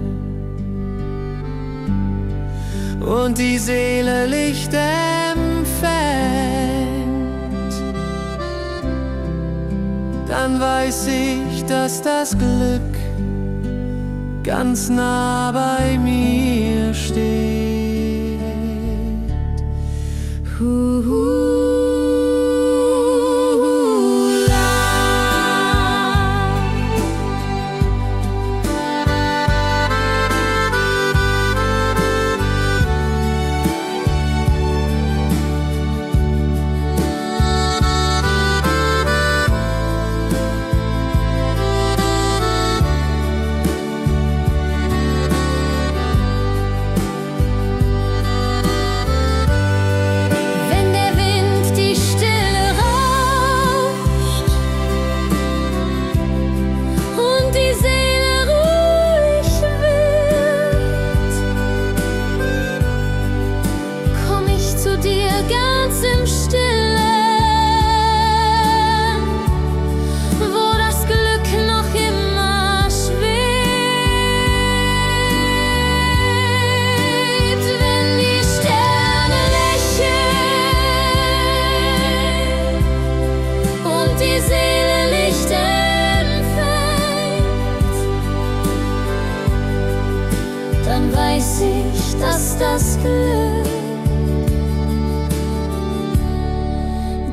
und die Seele Licht empfängt, dann weiß ich, dass das Glück ganz nah bei mir steht. Dann weiß ich, dass das Glück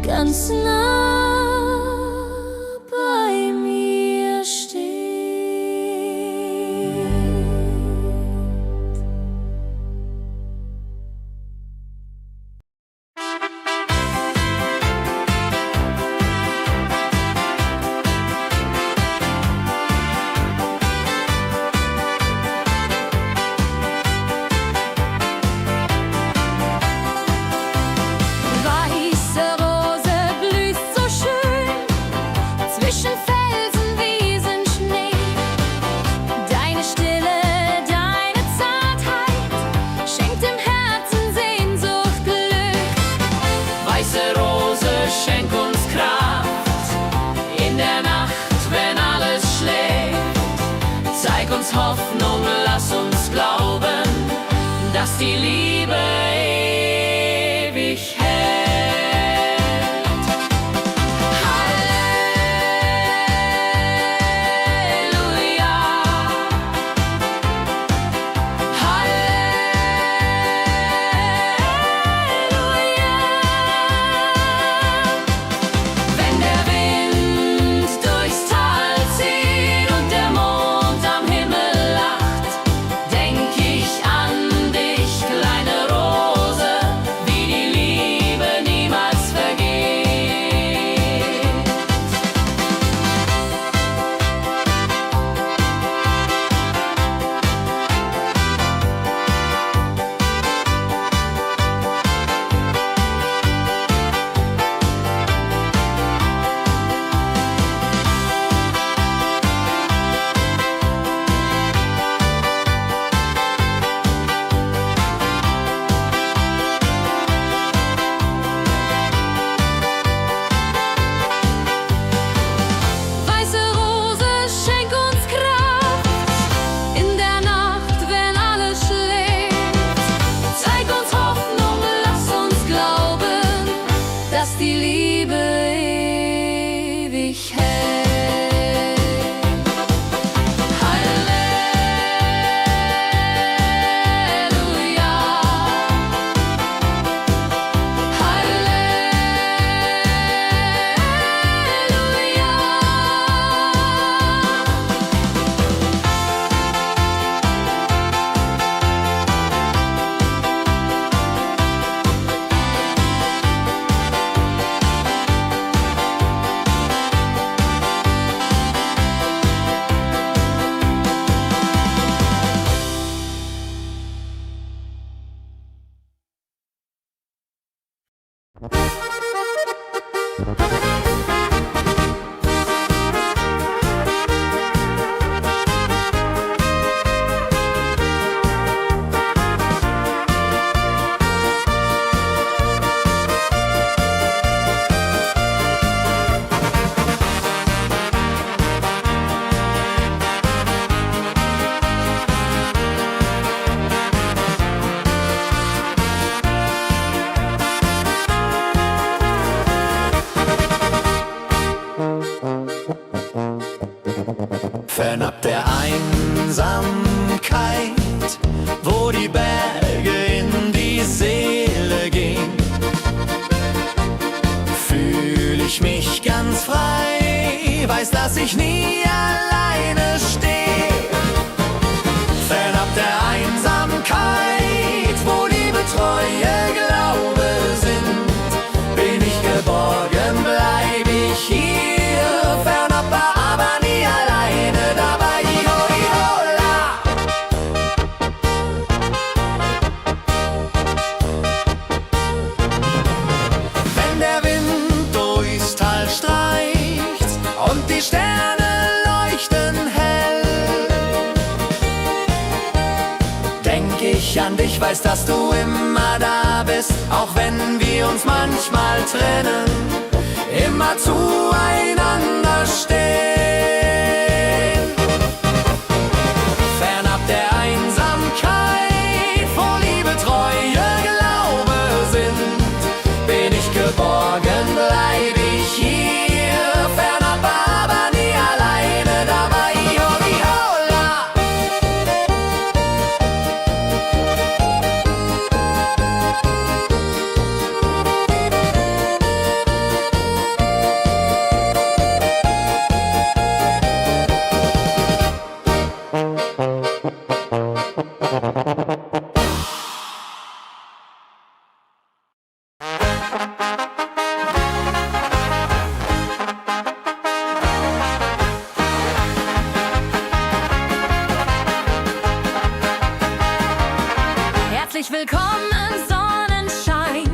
ganz nah bei mir steht. Schenk uns Kraft in der Nacht, wenn alles schläft. Zeig uns Hoffnung, lass uns glauben, dass die Liebe ewig hält. Die Liebe ewig hält. Halleluja, Halleluja. Fernab der Einsamkeit, wo die Berge in die Seele gehen, fühl ich mich ganz frei, weiß, dass ich nie alleine stehe. Fernab der Einsamkeit, wo Liebe, Treue, Glaube sind, bin ich geborgen, bleib ich hier. Fernab, aber nie alleine dabei. Iho, ihola. Wenn der Wind durchs Tal streicht und die Sterne leuchten hell, denk ich an dich, weiß, dass du immer da bist, auch wenn wir uns manchmal trennen, immer zueinander stehen. Fernab der Einsamkeit, wo Liebe, Treue, Glaube sind, bin ich geborgen, bleib ich hier. Fernab, aber nie alleine dabei. Iho, ihola. Herzlich willkommen, Sonnenschein.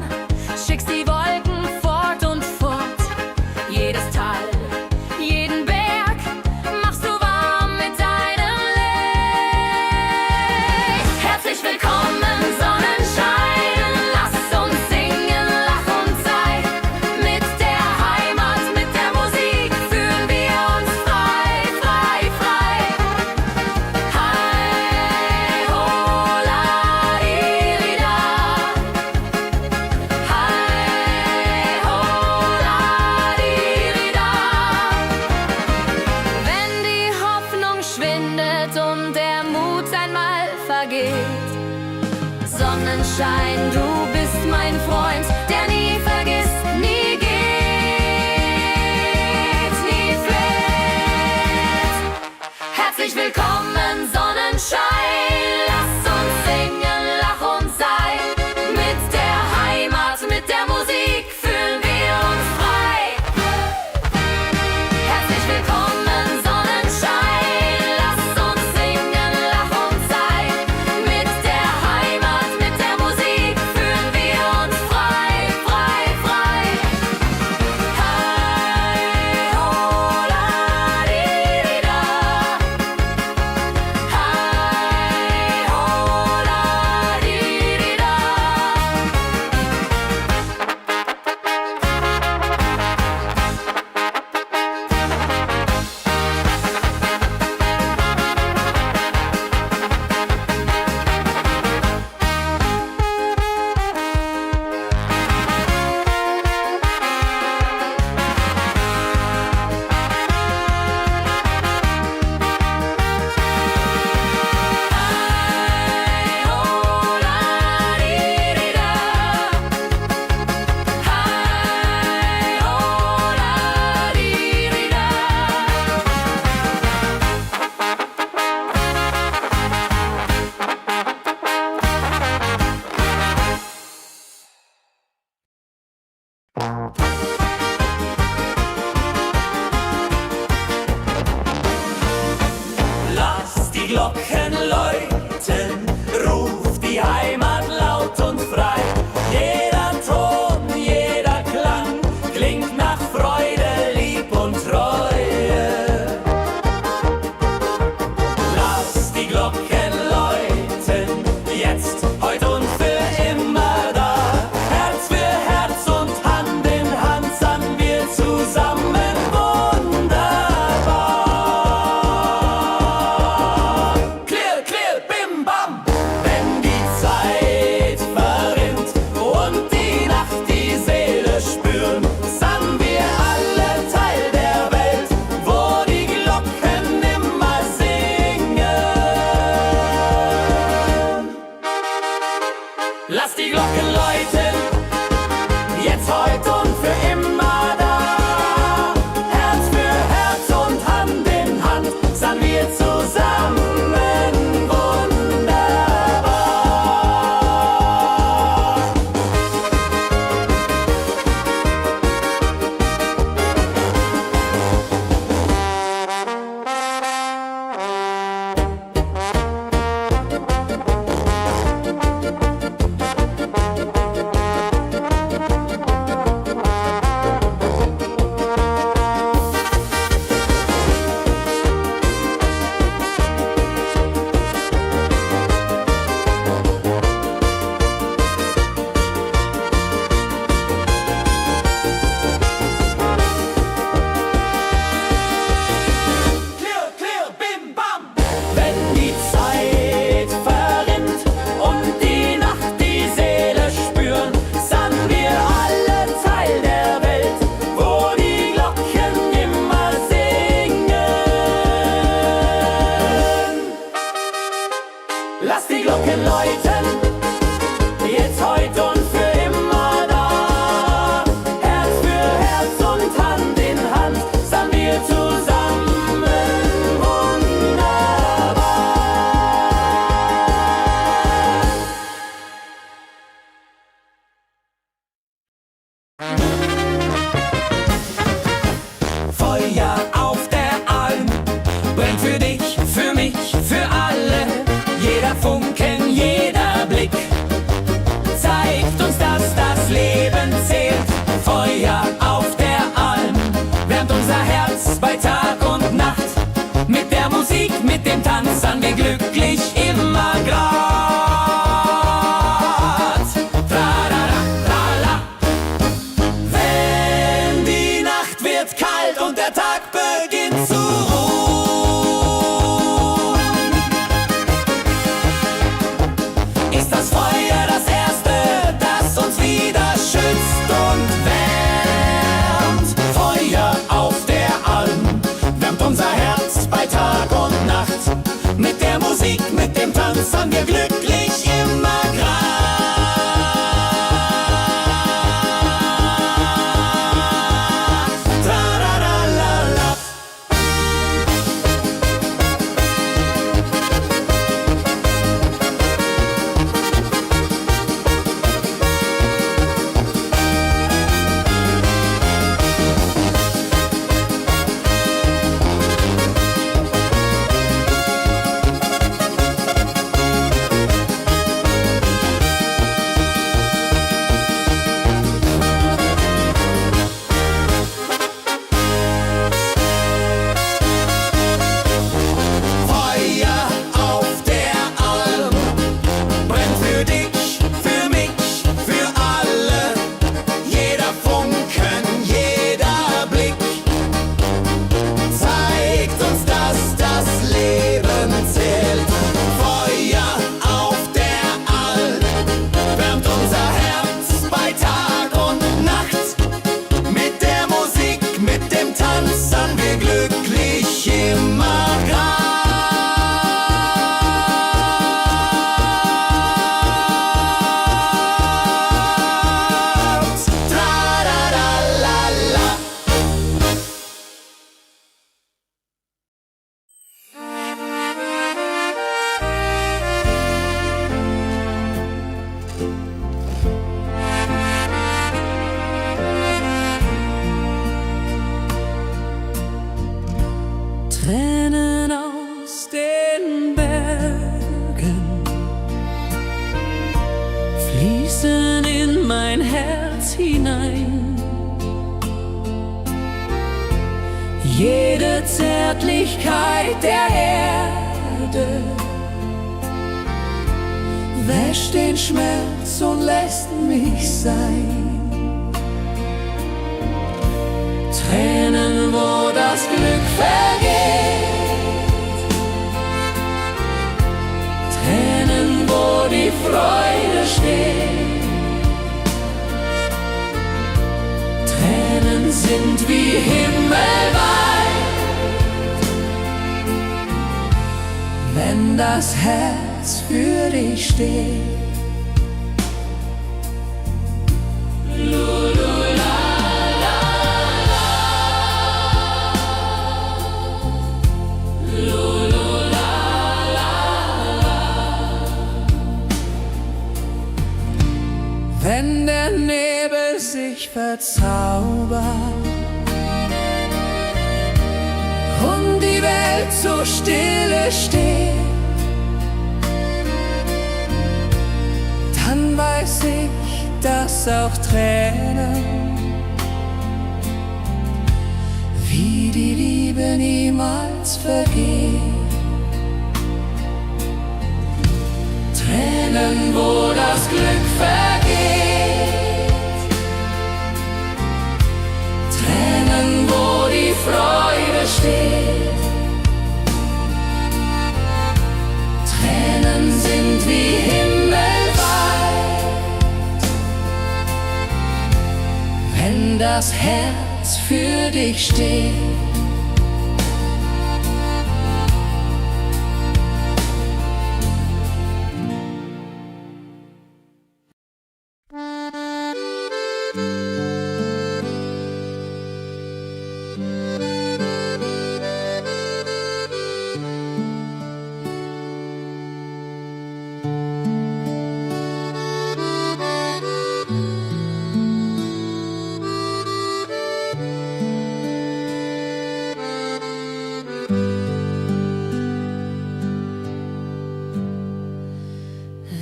Schickst die Wolken fort und fort. Jedes Tal, jeden Berg machst du warm mit deinem Licht. Herzlich willkommen, Sonnenschein. Lass uns singen, lach und sei. Mit der Heimat, mit der Musik fühlen wir uns frei, frei, frei. Hei, ho, la, di, da. Hei, ho, la, di, da. Wenn die Hoffnung schwindet und der Mut einmal vergeht, Sonnenschein, du bist mein Freund, der nie vergisst, nie geht, nie fleht. Herzlich willkommen, Sonnenschein. Lass uns singen, lach und sei. Mit der Heimat, mit der Musik fühlen wir uns frei. Herzlich willkommen, Sonnenschein. Lass uns singen, lach und sei. Mit der Heimat, mit der Musik fühlen wir uns frei. der Tag beginnt zu ruhen. Ist das Feuer das Erste, das uns wieder schützt und wärmt? Feuer auf der Alm wärmt unser Herz bei Tag und Nacht. Mit der Musik, mit dem Tanz haben wir glücklich immer Grad. Tra-ra-ra-la-la. Feuer auf der Alm brennt für dich, für mich, für alle. Jeder Funken, jeder Blick zeigt uns, dass das Leben zählt. Feuer auf der Alm wärmt unser Herz bei Tag und Nacht. Mit der Musik, mit dem Tanz haben wir glücklich immer Grad. Tra-ra-ra-la-la. Tränen aus den Bergen fließen in mein Herz hinein. Jede Zärtlichkeit der Erde wäscht den Schmerz und lässt mich sein. Tränen, wo das Glück vergeht, Tränen, wo die Freude steht. Tränen sind wie himmelweit, wenn das Herz für dich steht. Wenn der Nebel sich verzaubert und die Welt so stille steht, dann weiß ich, dass auch Tränen wie die Liebe niemals vergeht. Tränen, wo das Glück vergeht, Tränen, wo die Freude steht. Tränen sind wie himmelweit, wenn das Herz für dich steht.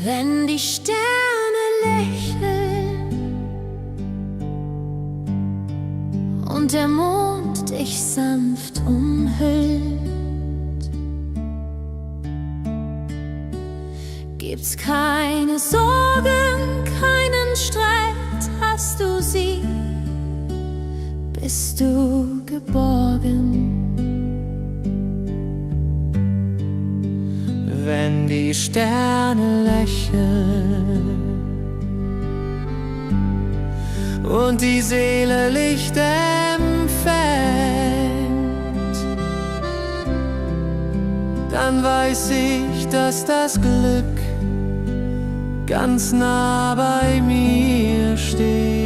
Wenn die Sterne lächeln und der Mond dich sanft umhüllt, gibt's keine Sorgen, keinen Streit, hast du sie, bist du geborgen. wenn die Sterne lächeln und die Seele Licht empfängt, dann weiß ich, dass das Glück ganz nah bei mir steht.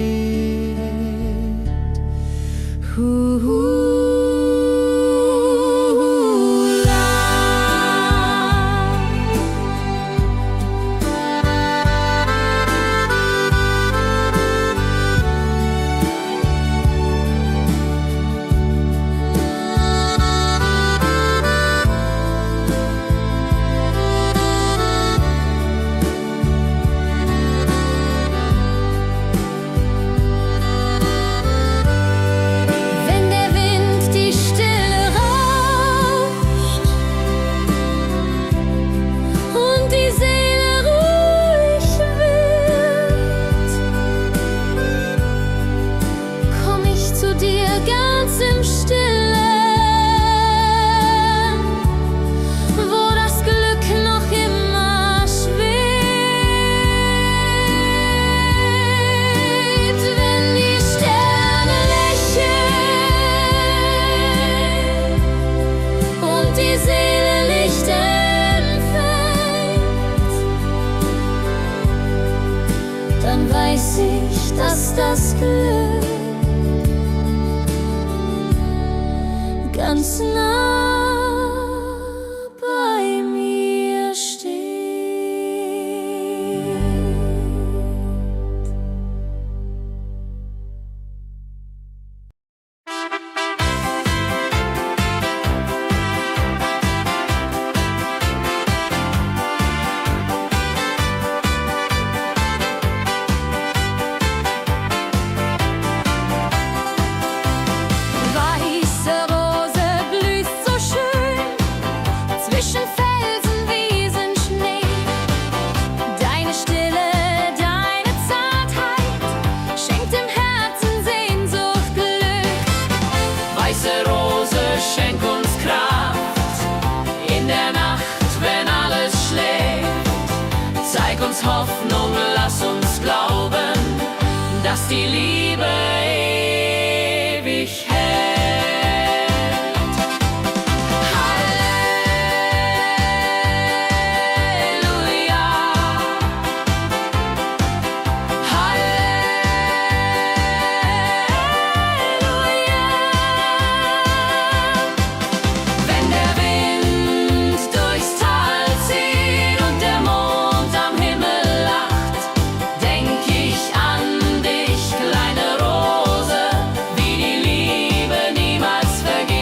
Weiß ich, dass das Glück ganz nah bei mir steht. Hoffnung, lass uns glauben, dass die Liebe ewig hält. Halleluja, Halleluja. Wenn der Wind durchs Tal zieht und der Mond am Himmel lacht, denk ich an dich, kleine Rose, wie die Liebe niemals vergeht.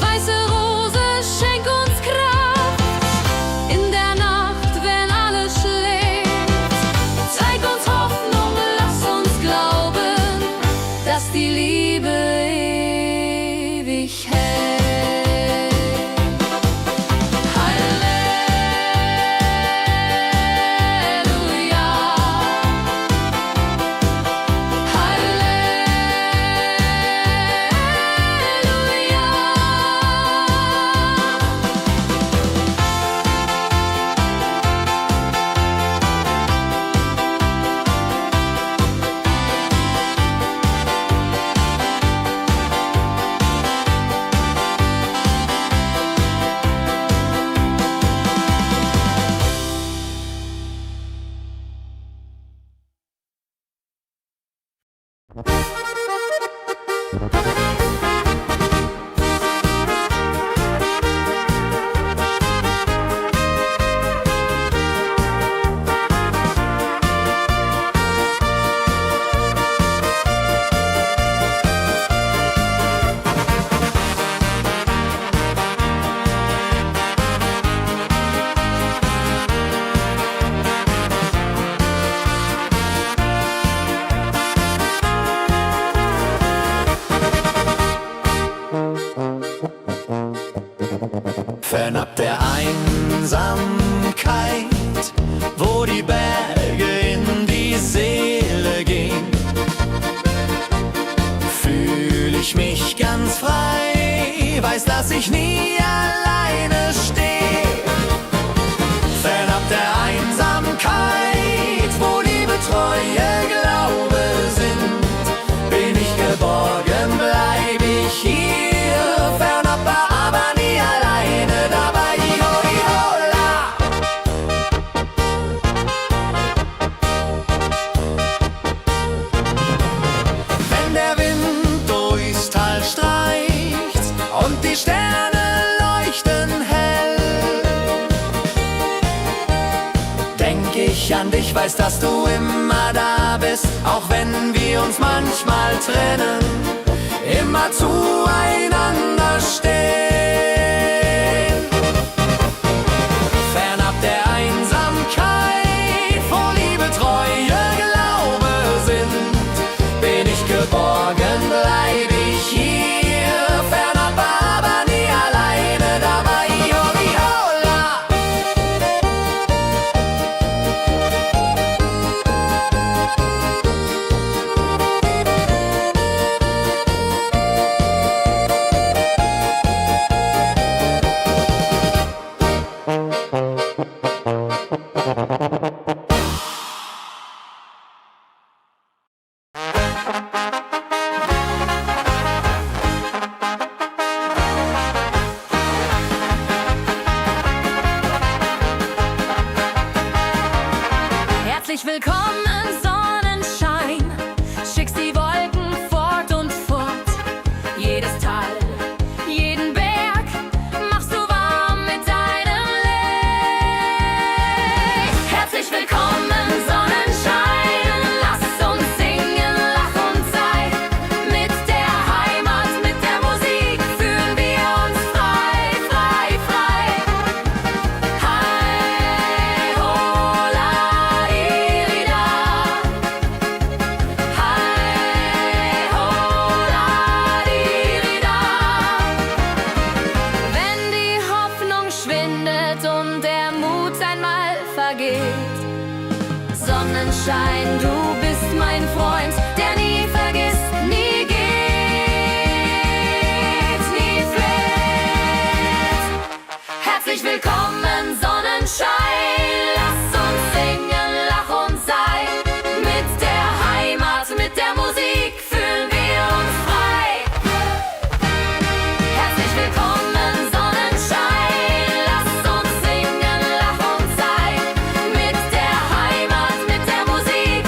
Weiße Rose, schenk uns Kraft in der Nacht, wenn alles schläft. Zeig uns Hoffnung, lass uns glauben, dass die Liebe ewig hält. Halleluja, ich mich ganz frei, weiß, dass ich nie alleine stehe. Fernab der Einsamkeit, wo Liebe, Treue, Glaube sind, bin ich geborgen, bleib ich hier. Fernab, aber nie alleine dabei. Iho, ihola. Wenn der Wind durchs Tal streicht und die Sterne leuchten hell, denk ich an dich, weiß, dass du immer da bist, auch wenn wir uns manchmal trennen, immer zueinander stehen. Fernab der Einsamkeit, wo Liebe, Treue, Glaube sind, bin ich geborgen, bleib ich hier. Fernab, aber nie alleine dabei. Iho, ihola. Herzlich willkommen, Sonnenschein. Schickst die Wolken fort und fort. Jedes Tal, jeden Berg machst du warm mit deinem Licht. Herzlich willkommen, Sonnenschein. Lass uns singen, lach und sei. Mit der Heimat, mit der Musik fühlen wir uns frei, frei, frei. Hei, hola, irida. Hei, hola, irida. Wenn die Hoffnung schwindet und der Mut einmal vergeht, Sonnenschein, du bist mein Freund, der nie vergisst, nie geht, nie fleht. Herzlich willkommen, Sonnenschein. Lass uns singen, lach und sei. Mit der Heimat, mit der Musik fühlen wir uns frei. Herzlich willkommen, Sonnenschein. Lass uns singen, lach und sei. Mit der Heimat, mit der Musik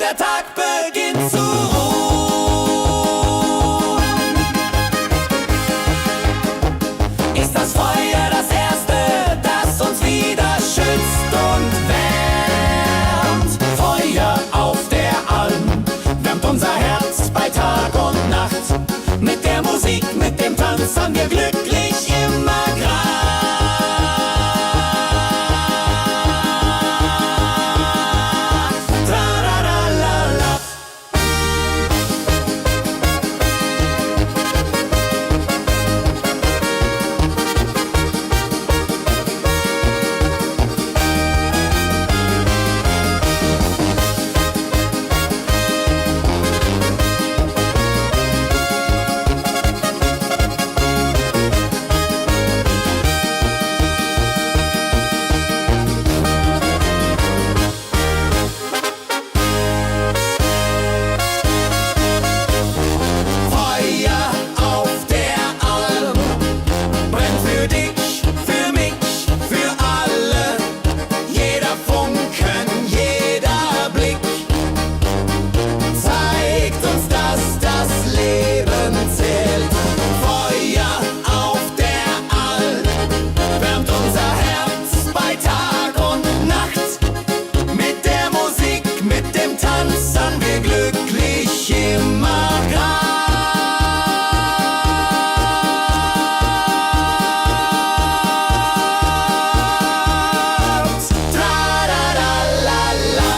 der Tag beginnt zu ruhen. Ist das Feuer das Erste, das uns wieder schützt und wärmt? Feuer auf der Alm wärmt unser Herz bei Tag und Nacht. Mit der Musik, mit dem Tanz haben wir glücklich immer Grad. Trararalala. Feuer auf der Alm brennt für dich, für mich, für alle. Jeder Funken, jeder Blick zeigt uns, dass das Leben zählt. Feuer auf der Alm wärmt unser Herz bei Tag und Nacht. Mit der Musik, mit dem Tanz haben wir glücklich immer Grad. Trararalala.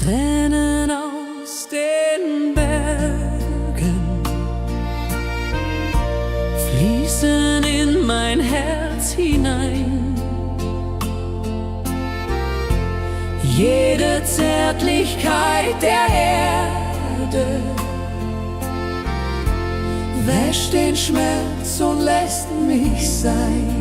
Tränen aus den Bergen fließen in mein Herz hinein. Jede Zärtlichkeit der Erde wäscht den Schmerz und lässt mich sein.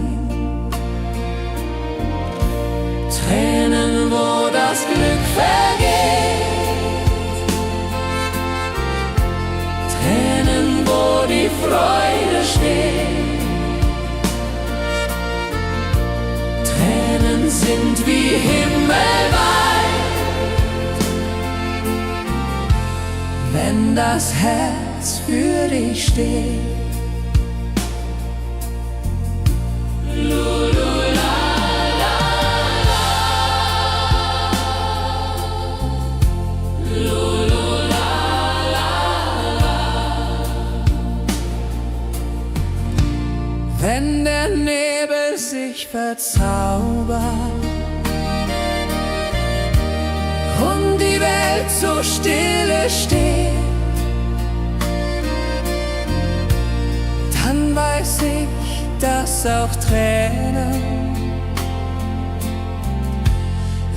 Tränen, wo das Glück vergeht, Tränen, wo die Freude steht. Tränen sind wie himmelweit, wenn das Herz für dich steht. Wenn der Nebel sich verzaubert und die Welt so stille steht, dann weiß ich, dass auch Tränen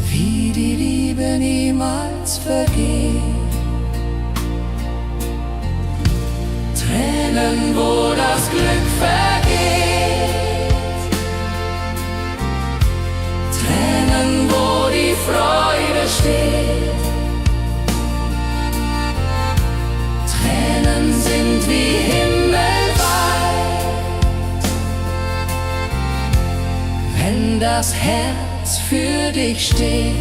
wie die Liebe niemals vergeht. Tränen, wo das Glück vergeht, Tränen, wo die Freude steht. Tränen sind wie himmelweit, wenn das Herz für dich steht.